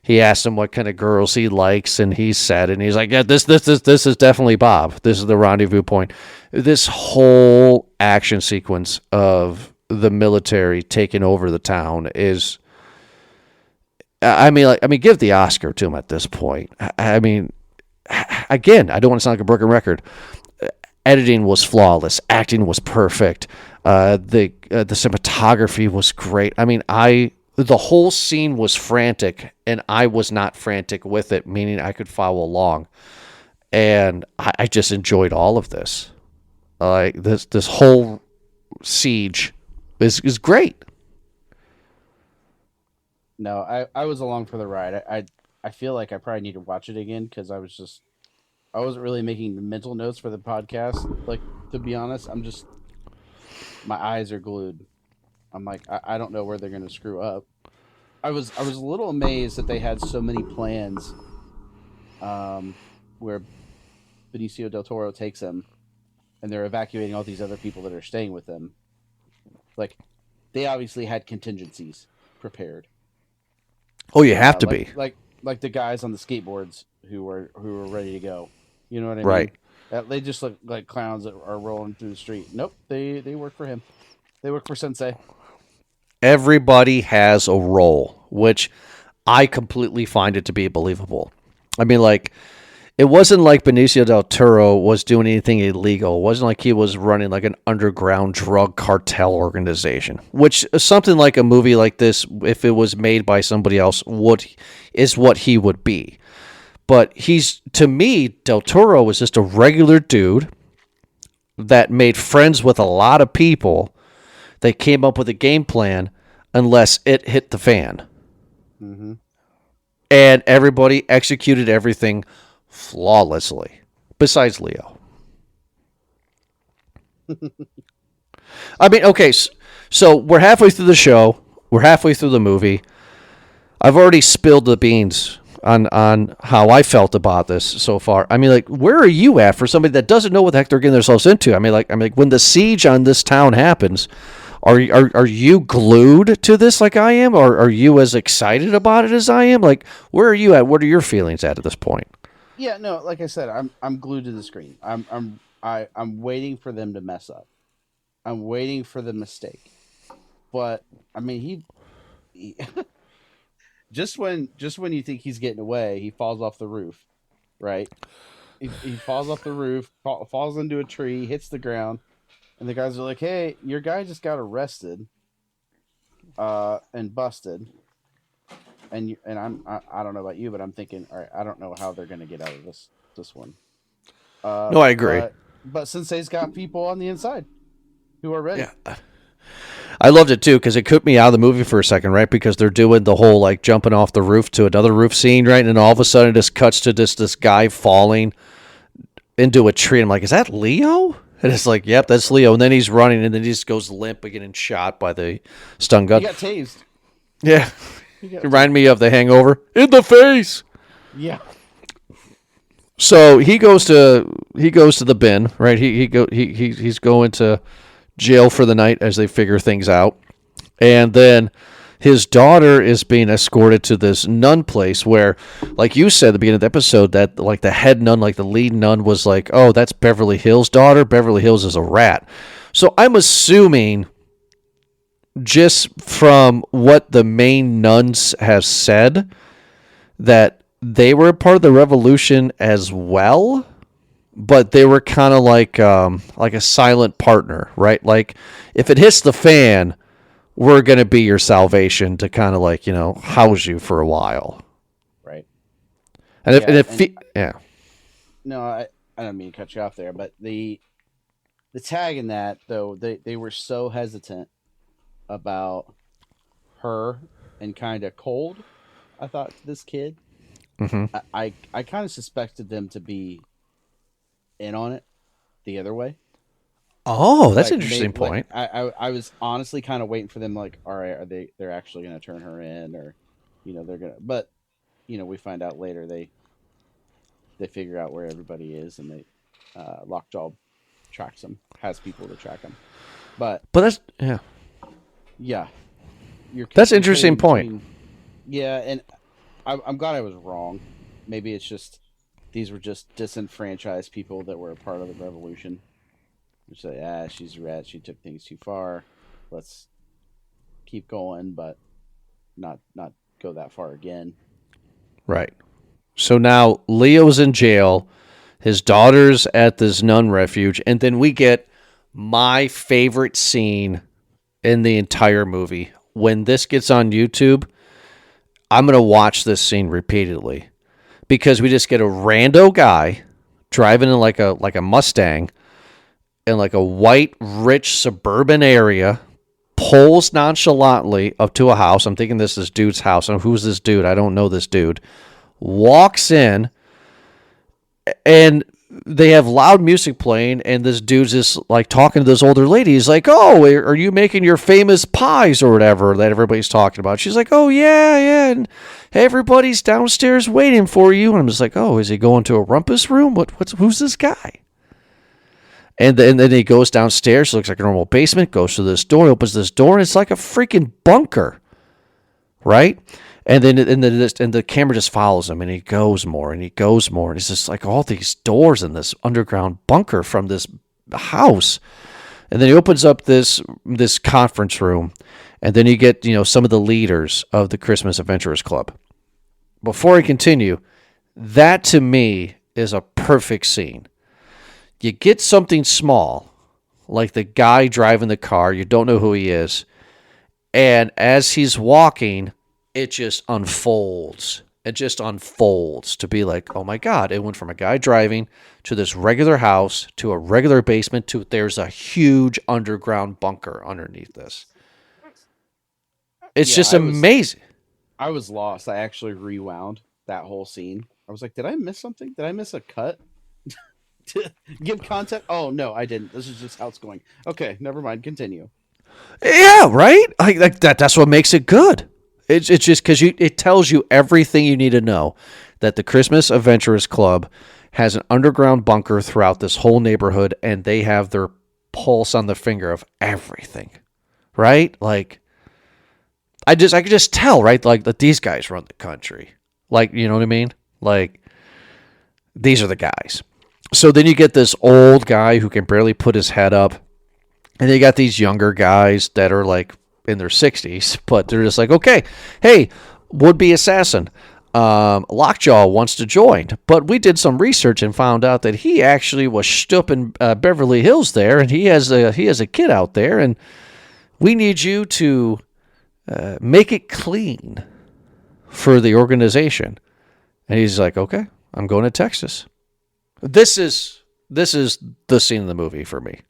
he asks him what kind of girls he likes, and he's sad, and he's like, yeah, this is definitely Bob. This is the rendezvous point. This whole action sequence of the military taking over the town is, I mean, give the Oscar to him at this point. I mean, again, I don't want to sound like a broken record. Editing was flawless. Acting was perfect. The cinematography was great. I mean, the whole scene was frantic, and I was not frantic with it, meaning I could follow along. And I just enjoyed all of this. This whole siege is great. No, I was along for the ride. I feel like I probably need to watch it again, because I wasn't really making the mental notes for the podcast. Like, to be honest, my eyes are glued. I'm like, I don't know where they're going to screw up. I was a little amazed that they had so many plans, where Benicio del Toro takes them, and they're evacuating all these other people that are staying with them. Like, they obviously had contingencies prepared. Oh, you have to be. Like the guys on the skateboards who were ready to go. You know what I mean? Right. They just look like clowns that are rolling through the street. Nope, they work for him. They work for Sensei. Everybody has a role, which I completely find it to be believable. I mean, like, it wasn't like Benicio del Toro was doing anything illegal. It wasn't like he was running like an underground drug cartel organization, which something like a movie like this, if it was made by somebody else, is what he would be. But to me, Del Toro was just a regular dude that made friends with a lot of people. They came up with a game plan unless it hit the fan. Mm-hmm. And everybody executed everything flawlessly, besides Leo. I mean, okay, so we're halfway through the show. We're halfway through the movie. I've already spilled the beans on how I felt about this so far. I mean, like, where are you at for somebody that doesn't know what the heck they're getting themselves into? I mean, like when the siege on this town happens, are you glued to this like I am, or are you as excited about it as I am? Like, where are you at? What are your feelings at this point? Yeah, no, like I said, I'm glued to the screen. I'm waiting for them to mess up. I'm waiting for the mistake. But I mean, he just when you think he's getting away, he falls off the roof, right? He falls off the roof, falls into a tree, hits the ground, and the guys are like, "Hey, your guy just got arrested, and busted." And I don't know about you, but I'm thinking, all right, I don't know how they're going to get out of this one. No, I agree. But Sensei's got people on the inside who are ready. Yeah. I loved it too because it took me out of the movie for a second, right? Because they're doing the whole like jumping off the roof to another roof scene, right? And then all of a sudden it just cuts to this guy falling into a tree. I'm like, is that Leo? And it's like, yep, that's Leo. And then he's running, and then he just goes limp and getting shot by the stun gun. He got tased. Yeah. Remind me of The Hangover. In the face. Yeah. So he goes to the bin, right? He's going to jail for the night as they figure things out. And then his daughter is being escorted to this nun place where, like you said at the beginning of the episode, that like the head nun, like the lead nun was like, oh, that's Beverly Hills' daughter. Beverly Hills is a rat. So I'm assuming, just from what the main nuns have said, that they were a part of the revolution as well, but they were kind of like a silent partner, right? Like, if it hits the fan, we're going to be your salvation to kind of like, house you for a while. Right. Yeah. No, I don't mean to cut you off there, but the tag in that, though, they were so hesitant about her and kind of cold, I thought, to this kid. Mm-hmm. I kind of suspected them to be in on it the other way. Oh, that's an interesting point. I was honestly kind of waiting for them, like, all right, they're actually going to turn her in, or they're gonna, but we find out later they figure out where everybody is, and they Lockjaw tracks them, has people to track them, but that's that's an interesting point. Yeah, and I'm glad I was wrong. Maybe it's just these were just disenfranchised people that were a part of the revolution. Which say, she's a rat. She took things too far. Let's keep going, but not go that far again. Right. So now Leo's in jail. His daughter's at this nun refuge, and then we get my favorite scene in the entire movie. When this gets on YouTube, I'm going to watch this scene repeatedly because we just get a rando guy driving in like a Mustang in like a white, rich suburban area, pulls nonchalantly up to a house. I'm thinking this is dude's house. Who's this dude? I don't know this dude. Walks in, and they have loud music playing, and this dude's just like talking to this older lady. He's like, oh, are you making your famous pies or whatever that everybody's talking about? She's like, oh, yeah, and everybody's downstairs waiting for you. And I'm just like, oh, is he going to a rumpus room? Who's this guy? And then he goes downstairs. Looks like a normal basement. Goes to this door. Opens this door, and it's like a freaking bunker, right? And then the camera just follows him, and he goes more, and he goes more, and it's just like all these doors in this underground bunker from this house. And then he opens up this conference room, and then you get some of the leaders of the Christmas Adventurers Club. Before I continue, that to me is a perfect scene. You get something small, like the guy driving the car, you don't know who he is, and as he's walking, it just unfolds. It just unfolds to be like, oh my God, it went from a guy driving to this regular house to a regular basement to there's a huge underground bunker underneath this. It's just amazing. I was lost. I actually rewound that whole scene. I was like, did I miss something? Did I miss a cut? To give context? Oh, no, I didn't. This is just how it's going. Okay, never mind. Continue. Yeah, right? Like that. That's what makes it good. It's just because it tells you everything you need to know that the Christmas Adventurers Club has an underground bunker throughout this whole neighborhood, and they have their pulse on the finger of everything, right? Like, I could just tell, right? Like that these guys run the country. Like, you know what I mean? Like, these are the guys. So then you get this old guy who can barely put his head up, and you got these younger guys that are like in their 60s, but they're just like, okay, hey, would-be assassin, Lockjaw wants to join, but we did some research and found out that he actually was stuck in Beverly Hills there, and he has a kid out there, and we need you to make it clean for the organization. And he's like, okay, I'm going to Texas. This is the scene in the movie for me.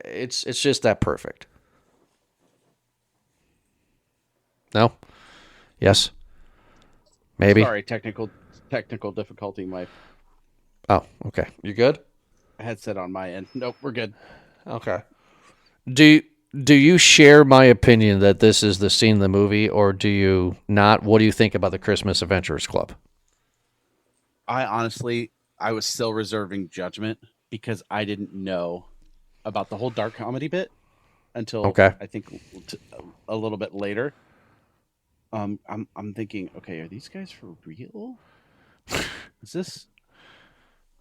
It's just that perfect. No? Yes? Maybe? Sorry, technical difficulty. My Oh, okay. You good? headset on my end. Nope, we're good. Okay. Do you share my opinion that this is the scene in the movie, or do you not? What do you think about the Christmas Adventurers Club? I was still reserving judgment because I didn't know about the whole dark comedy bit until I think a little bit later. I'm thinking, okay, are these guys for real? Is this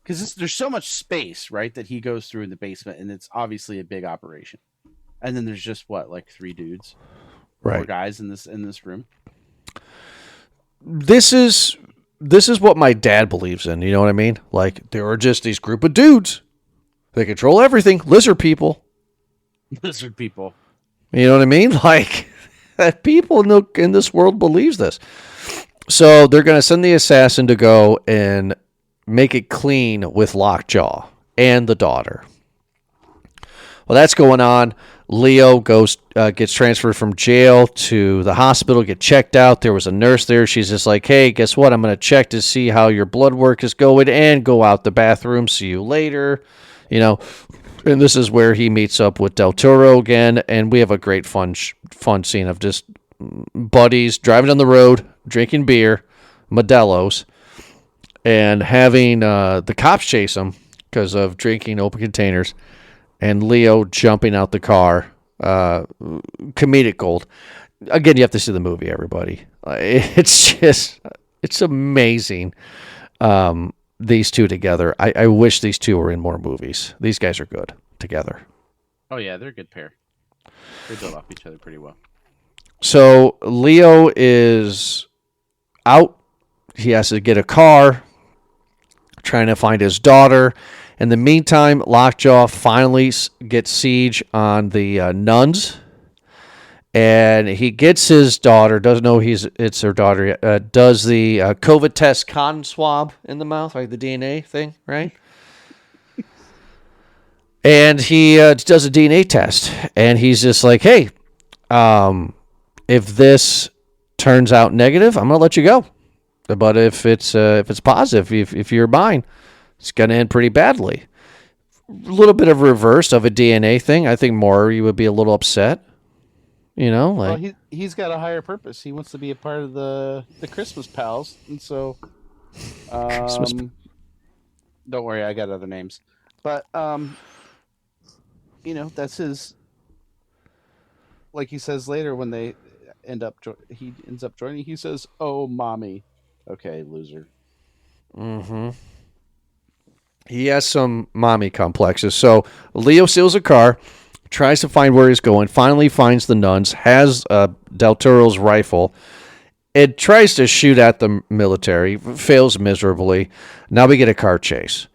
because there's so much space, right, that he goes through in the basement, and it's obviously a big operation. And then there's just like 3 dudes, right, 4 guys in this room. This is what my dad believes in. You know what I mean? Like, there are just these group of dudes. They control everything. Lizard people. Lizard people. You know what I mean? Like, that people in this world believes this. So they're going to send the assassin to go and make it clean with Lockjaw and the daughter. Well, that's going on. Leo gets transferred from jail to the hospital, get checked out. There was a nurse there. She's just like, hey, guess what? I'm going to check to see how your blood work is going and go out the bathroom. See you later. You know, and this is where he meets up with Del Toro again, and we have a great fun scene of just buddies driving down the road, drinking beer, Modelo's, and having the cops chase them because of drinking open containers, and Leo jumping out the car. Comedic gold. Again, you have to see the movie, everybody. It's amazing. These two together. I wish these two were in more movies. These guys are good together. Oh yeah, they're a good pair. They build off each other pretty well. So Leo is out. He has to get a car, trying to find his daughter. In the meantime, Lockjaw finally gets siege on the nuns, and he gets his daughter. Doesn't know it's her daughter yet. Does the COVID test cotton swab in the mouth, like the DNA thing, right? And he does a DNA test, and he's just like, "Hey, if this turns out negative, I'm gonna let you go. But if it's positive, if you're mine, it's gonna end pretty badly." A little bit of reverse of a DNA thing. I think Maury would be a little upset. You know, like, well, he's got a higher purpose. He wants to be a part of the Christmas pals, and so don't worry, I got other names. But that's his. Like he says later when they he ends up joining. He says, "Oh, mommy." Okay, loser. Mm-hmm. He has some mommy complexes. So Leo steals a car, tries to find where he's going, finally finds the nuns, has Del Toro's rifle, It tries to shoot at the military, fails miserably. Now we get a car chase.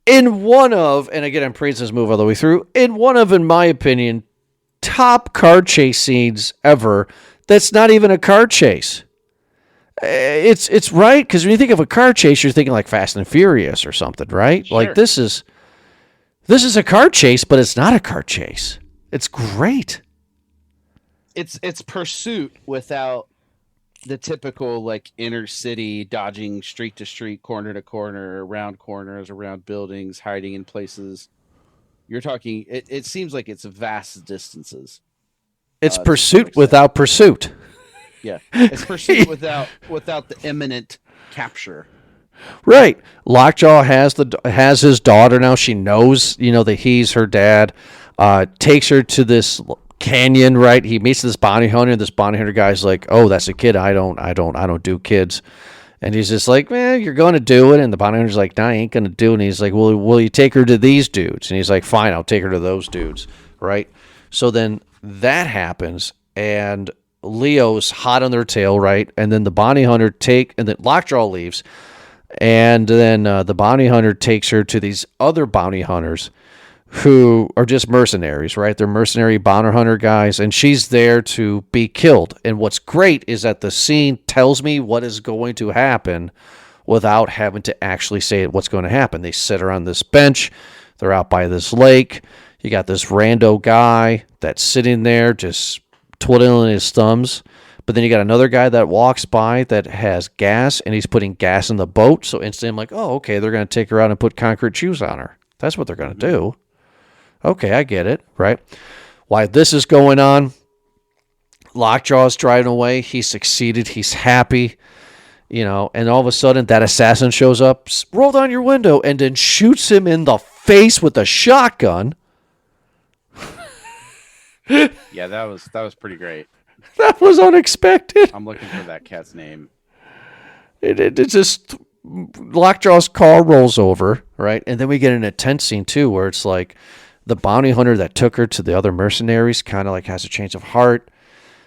In one of, and again, I'm praising this movie all the way through, in one of, in my opinion, top car chase scenes ever, that's not even a car chase. It's right, because when you think of a car chase, you're thinking like Fast and Furious or something, right? Sure. Like this is a car chase, but it's not a car chase. It's great. It's pursuit without the typical like inner city dodging street to street, corner to corner, around corners, around buildings, hiding in places. You're talking. It seems like it's vast distances. It's to pursuit some extent. without pursuit. Yeah, it's pursuit without the imminent capture. Right. Lockjaw has his daughter now. She knows, that he's her dad. Takes her to this canyon, right? He meets this bounty hunter. This bounty hunter guy's like, "Oh, that's a kid. I don't do kids." And he's just like, "Man, you're going to do it." And the bounty hunter's like, "No, I ain't going to do it." And he's like, "Well, will you take her to these dudes?" And he's like, "Fine, I'll take her to those dudes." Right? So then that happens, and Leo's hot on their tail, right? And then the bounty hunter and then Lockjaw leaves. And then the bounty hunter takes her to these other bounty hunters who are just mercenaries, right? They're mercenary bounty hunter guys, and she's there to be killed. And what's great is that the scene tells me what is going to happen without having to actually say what's going to happen. They sit her on this bench. They're out by this lake. You got this rando guy that's sitting there just twiddling his thumbs. But then you got another guy that walks by that has gas, and he's putting gas in the boat. So instantly I'm like, oh, okay, they're going to take her out and put concrete shoes on her. That's what they're going to do. Okay, I get it, right? While this is going on, Lockjaw's driving away. He succeeded. He's happy, and all of a sudden that assassin shows up, roll down your window, and then shoots him in the face with a shotgun. Yeah, that was pretty great. That was unexpected. I'm looking for that cat's name. It just Lockjaw's car rolls over, right? And then we get an intense scene too, where it's like the bounty hunter that took her to the other mercenaries kind of like has a change of heart,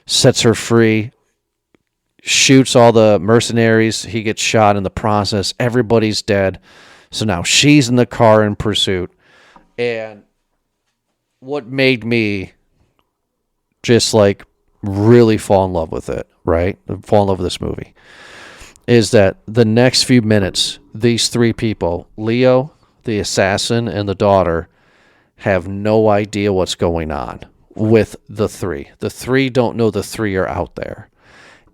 sets her free, shoots all the mercenaries. He gets shot in the process. Everybody's dead. So now she's in the car in pursuit. And what made me just like really fall in love with it, right? Fall in love with this movie, is that the next few minutes, these three people, Leo, the assassin, and the daughter, have no idea what's going on with the three. The three don't know the three are out there.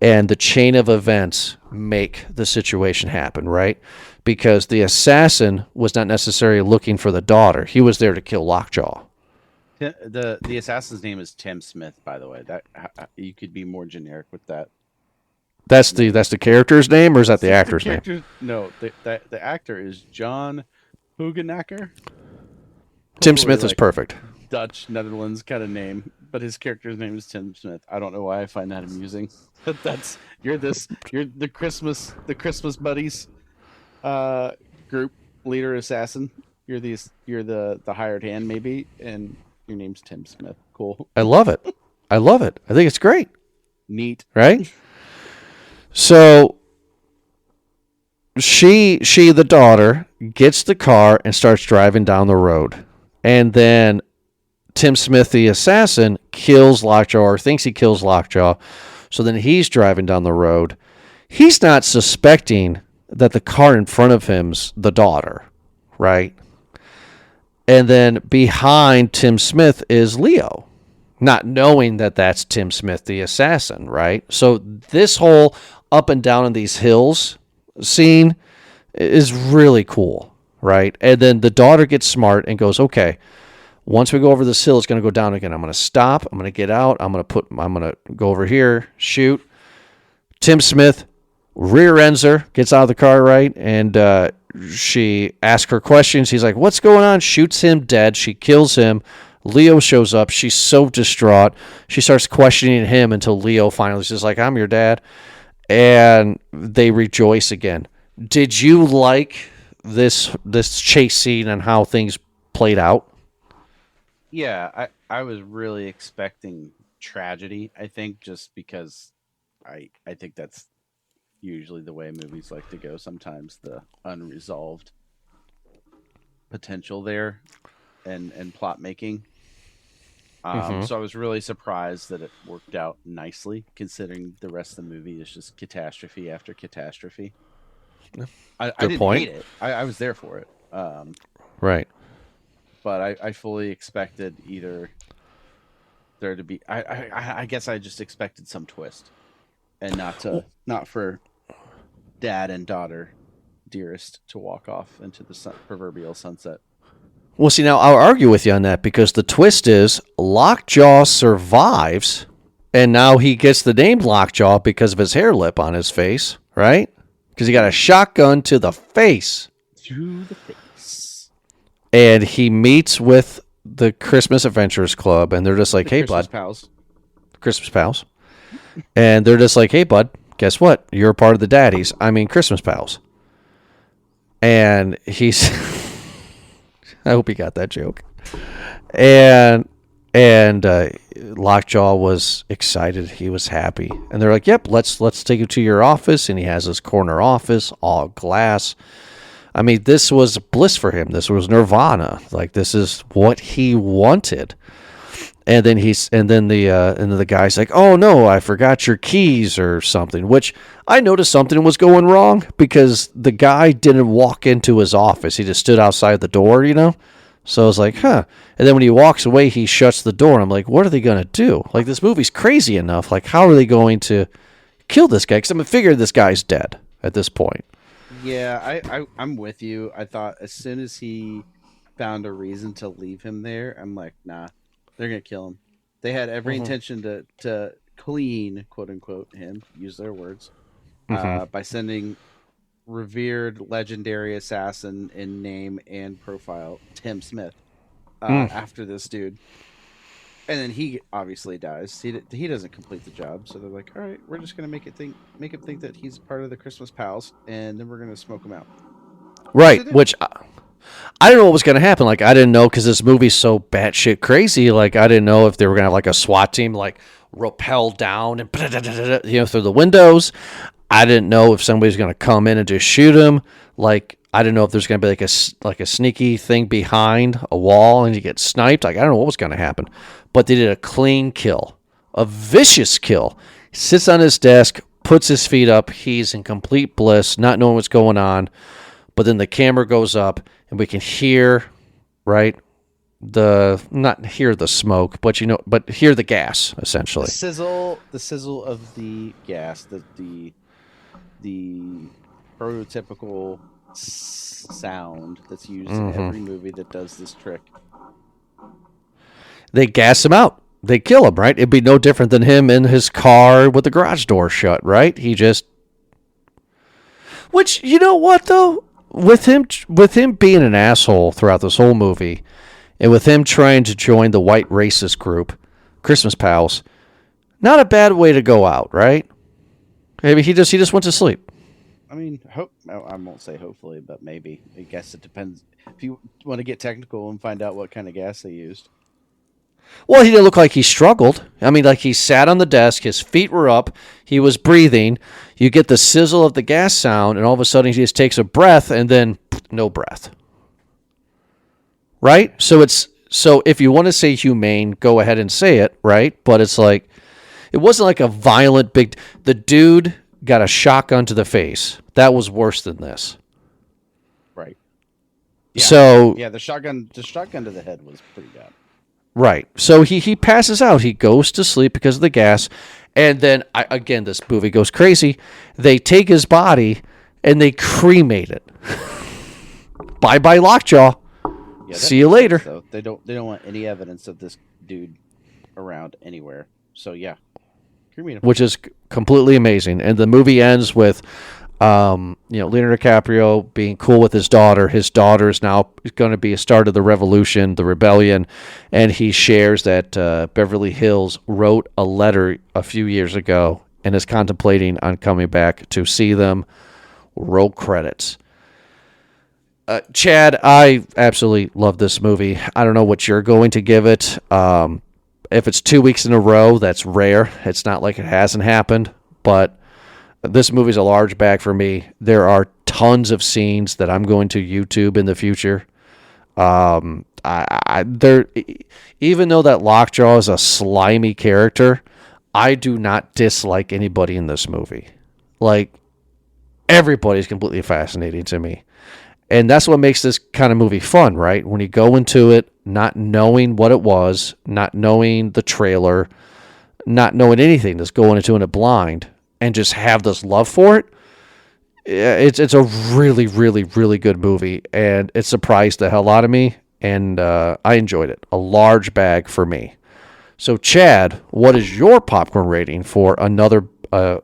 And the chain of events make the situation happen, right? Because the assassin was not necessarily looking for the daughter. He was there to kill Lockjaw. The assassin's name is Tim Smith, by the way. That you could be more generic with that. That's the character's name, or is that the actor's name? No, the actor is John Hugenacker. Tim Smith is perfect. Dutch, Netherlands kind of name, but his character's name is Tim Smith. I don't know why I find that amusing. But you're the Christmas buddies group leader assassin. You're the hired hand maybe, and your name's Tim Smith. Cool. I love it. I think it's great. Neat. Right? So she the daughter gets the car and starts driving down the road. And then Tim Smith, the assassin, kills Lockjaw, or thinks he kills Lockjaw. So then he's driving down the road. He's not suspecting that the car in front of him's the daughter, right? And then behind Tim Smith is Leo, not knowing that that's Tim Smith, the assassin, right? So this whole up and down in these hills scene is really cool, right? And then the daughter gets smart and goes, okay, once we go over this hill, it's going to go down again. I'm going to stop. I'm going to get out. I'm going to go over here, shoot. Tim Smith rear ends her, gets out of the car, right? And she asks her questions. He's like, what's going on? Shoots him dead. She kills him. Leo shows up. She's so distraught. She starts questioning him until Leo finally says, like, I'm your dad. And they rejoice again. Did you like this chase scene and how things played out? Yeah, I was really expecting tragedy, I think, just because I think that's usually the way movies like to go. Sometimes the unresolved potential there and plot making. So I was really surprised that it worked out nicely, considering the rest of the movie is just catastrophe after catastrophe. I didn't point. hate it. I was there for it. Right. But I fully expected either there to be. I guess I just expected some twist, and not for dad and daughter, dearest, to walk off into the proverbial sunset. Well, see, now I'll argue with you on that because the twist is Lockjaw survives, and now he gets the name Lockjaw because of his hair lip on his face, right? Because he got a shotgun to the face. To the face. And he meets with the Christmas Adventurers Club, and they're just like, hey, Christmas bud. pals. Christmas pals. And they're just like, hey, bud, guess what? You're a part of the daddies. I mean, Christmas pals. And he's... I hope he got that joke. And Lockjaw was excited. He was happy. And they're like, yep, let's take you to your office. And he has his corner office, all glass. I mean, this was bliss for him. This was nirvana. Like, this is what he wanted. And then the guy's like, oh no, I forgot your keys or something, which I noticed something was going wrong because the guy didn't walk into his office. He just stood outside the door, you know? So I was like, huh. And then when he walks away, he shuts the door. And I'm like, what are they going to do? Like, this movie's crazy enough. Like, how are they going to kill this guy? Because I'm figuring this guy's dead at this point. Yeah, I'm with you. I thought as soon as he found a reason to leave him there, I'm like, nah. They're gonna kill him. They had every intention to clean, quote unquote, him. Use their words by sending revered, legendary assassin in name and profile Tim Smith after this dude, and then he obviously dies. He doesn't complete the job, so they're like, all right, we're just gonna make him think that he's part of the Christmas pals, and then we're gonna smoke him out. Right, which. I didn't know what was going to happen. Like, I didn't know because this movie's so batshit crazy. Like, I didn't know if they were going to have like a SWAT team like rappel down and through the windows. I didn't know if somebody's going to come in and just shoot him. Like, I didn't know if there's going to be like a sneaky thing behind a wall and you get sniped. Like, I don't know what was going to happen, but they did a clean kill, a vicious kill. He sits on his desk, puts his feet up. He's in complete bliss, not knowing what's going on. But then the camera goes up and we can hear, right, not hear the smoke, but hear the gas essentially. The sizzle of the gas, the prototypical sound that's used in every movie that does this trick. They gas him out. They kill him, right? It'd be no different than him in his car with the garage door shut, right? Which, you know what though? With him being an asshole throughout this whole movie, and with him trying to join the white racist group, Christmas Pals, not a bad way to go out, right? Maybe he just went to sleep. I mean, I won't say hopefully, but maybe. I guess it depends. If you want to get technical and find out what kind of gas they used. Well, he didn't look like he struggled. I mean, like he sat on the desk, his feet were up, he was breathing. You get the sizzle of the gas sound, and all of a sudden he just takes a breath, and then no breath. Right? So if you want to say humane, go ahead and say it, right? But it's like, it wasn't like a violent the dude got a shotgun to the face. That was worse than this. Right. Yeah. So yeah, the shotgun to the head was pretty bad. Right. So he passes out. He goes to sleep because of the gas. And then, again, this movie goes crazy. They take his body and they cremate it. Bye-bye, Lockjaw. Yeah, see you later. So they don't want any evidence of this dude around anywhere. So, yeah. Cremate him. Which is completely amazing. And the movie ends with Leonardo DiCaprio being cool with his daughter. His daughter is now going to be a start of the revolution, the rebellion, and he shares that Beverly Hills wrote a letter a few years ago and is contemplating on coming back to see them. Roll credits. Chad, I absolutely love this movie. I don't know what you're going to give it. If it's 2 weeks in a row, that's rare. It's not like it hasn't happened. but this movie's a large bag for me. There are tons of scenes that I'm going to YouTube in the future. There, even though that Lockjaw is a slimy character, I do not dislike anybody in this movie. Like, everybody's completely fascinating to me. And that's what makes this kind of movie fun, right? When you go into it not knowing what it was, not knowing the trailer, not knowing anything, just going into it blind, and just have this love for it. It's a really, really, really good movie, and it surprised the hell out of me, and I enjoyed it. A large bag for me. So, Chad, what is your popcorn rating for another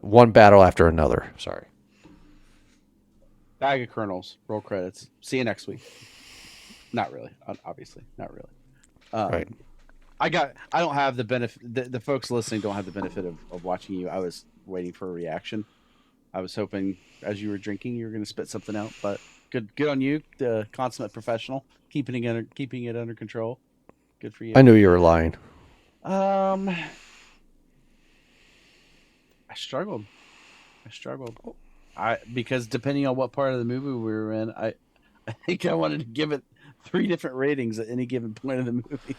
one battle after another? Sorry. Bag of kernels. Roll credits. See you next week. Not really. Obviously, not really. Right. I don't have the benefit. The folks listening don't have the benefit of watching you. I was waiting for a reaction. I was hoping as you were drinking, you were going to spit something out. But good on you, the consummate professional, keeping it under control. Good for you. I knew you were lying. I struggled. Because depending on what part of the movie we were in, I think I wanted to give it 3 different ratings at any given point of the movie.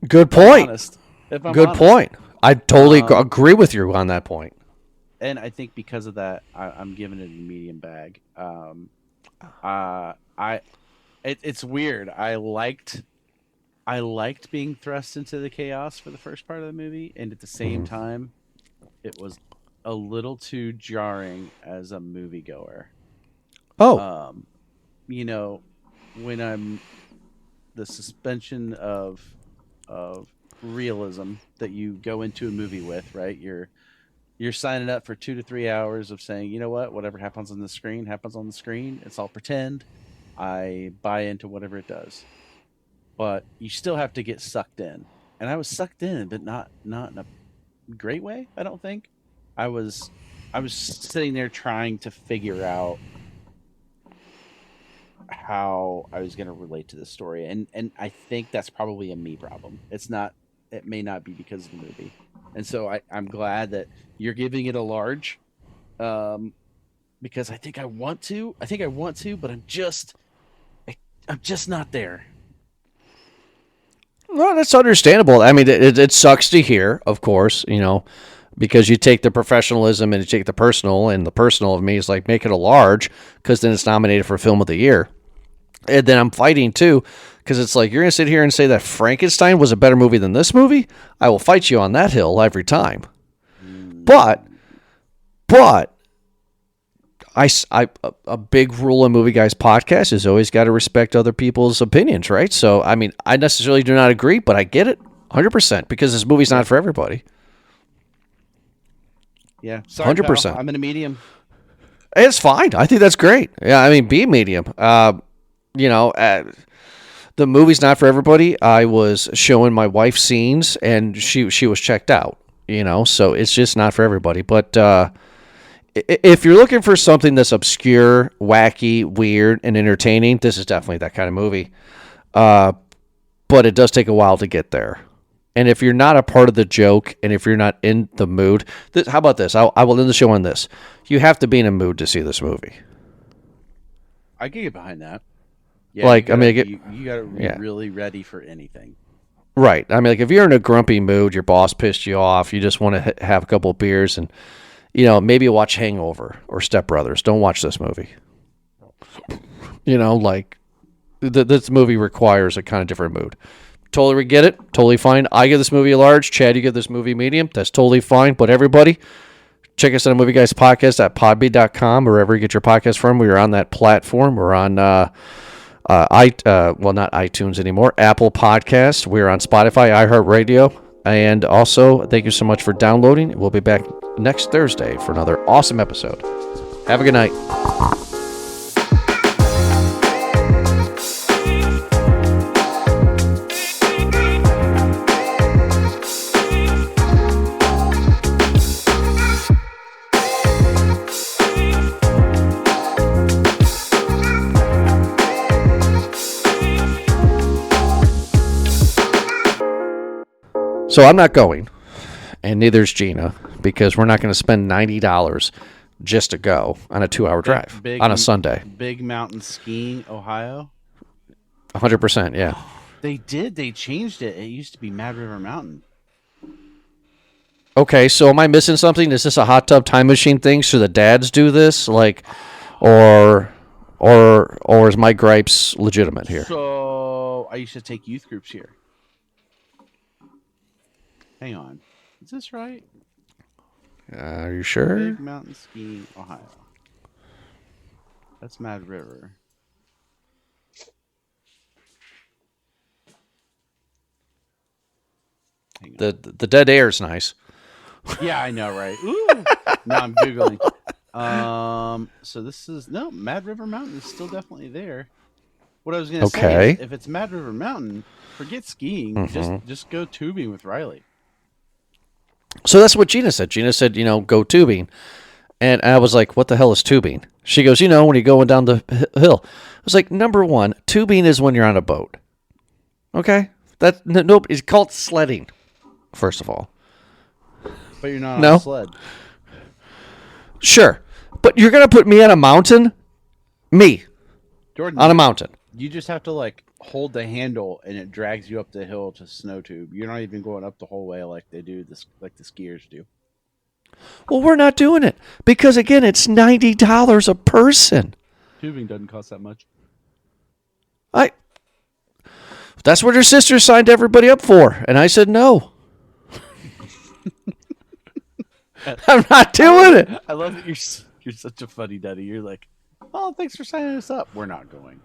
Good point. Good Point. I totally agree with you on that point. And I think because of that, I'm giving it a medium bag. It's weird. I liked being thrust into the chaos for the first part of the movie, and at the same time, it was a little too jarring as a moviegoer. Oh, When I'm the suspension of realism that you go into a movie with, right? You're signing up for 2 to 3 hours of saying, you know what, whatever happens on the screen happens on the screen. It's all pretend. I buy into whatever it does, but you still have to get sucked in. And I was sucked in, but not in a great way. I don't think. I was sitting there trying to figure out how I was going to relate to the story, and I think that's probably a me problem. It may not be because of the movie, and so I'm glad that you're giving it a large, because I think I want to, but I'm just not there. well, that's understandable. I mean, it sucks to hear, of course, because you take the professionalism and you take the personal, and the personal of me is like, make it a large, because then it's nominated for Film of the Year. And then I'm fighting too, because it's like, you're going to sit here and say that Frankenstein was a better movie than this movie? I will fight you on that hill every time. But a big rule in Movie Guys podcast is always got to respect other people's opinions, right? So, I mean, I necessarily do not agree, but I get it 100%, because this movie's not for everybody. Yeah, sorry, 100%. Pal. I'm in a medium. It's fine. I think that's great. Yeah, I mean, be a medium. The movie's not for everybody. I was showing my wife scenes, and she was checked out. So it's just not for everybody. But if you're looking for something that's obscure, wacky, weird, and entertaining, this is definitely that kind of movie. But it does take a while to get there. And if you're not a part of the joke, and if you're not in the mood, how about this? I will end the show on this. You have to be in a mood to see this movie. I can get behind that. Yeah, Like, you got to be yeah. really ready for anything. Right. I mean, like, if you're in a grumpy mood, your boss pissed you off, you just want to have a couple of beers, and maybe watch Hangover or Step Brothers. Don't watch this movie. This movie requires a kind of different mood. Totally get it. Totally fine. I give this movie a large. Chad, you give this movie medium. That's totally fine. But everybody, check us out on Movie Guys Podcast at podbean.com, wherever you get your podcast from. We are on that platform. We're on, not iTunes anymore, Apple Podcasts. We're on Spotify, iHeartRadio. And also, thank you so much for downloading. We'll be back next Thursday for another awesome episode. Have a good night. So I'm not going, and neither is Gina, because we're not going to spend $90 just to go on a 2-hour drive on a Sunday. Big mountain skiing, Ohio. 100%, yeah. They did. They changed it. It used to be Mad River Mountain. Okay, so am I missing something? Is this a hot tub time machine thing? Should the dads do this, like, or is my gripes legitimate here? So I used to take youth groups here. Hang on, is this right? Are you sure? Big mountain skiing, Ohio. That's Mad River. Hang on. The dead air is nice. Yeah, I know, right? Ooh. Now I'm googling. So this is Mad River Mountain is still definitely there. What I was gonna say is, if it's Mad River Mountain, forget skiing. Just go tubing with Riley. So that's what Gina said. Gina said, go tubing. And I was like, what the hell is tubing? She goes, when you're going down the hill. I was like, number one, tubing is when you're on a boat. Okay? It's called sledding, first of all. But you're not on a sled. Sure. But you're going to put me on a mountain? Me. Jordan, on a mountain. You just have to, hold the handle, and it drags you up the hill to snow tube. You're not even going up the whole way like they do, like the skiers do. Well, we're not doing it. Because, again, it's $90 a person. Tubing doesn't cost that much. That's what her sister signed everybody up for. And I said no. I'm not doing it. I love that you're such a funny daddy. You're like, oh, thanks for signing us up. We're not going.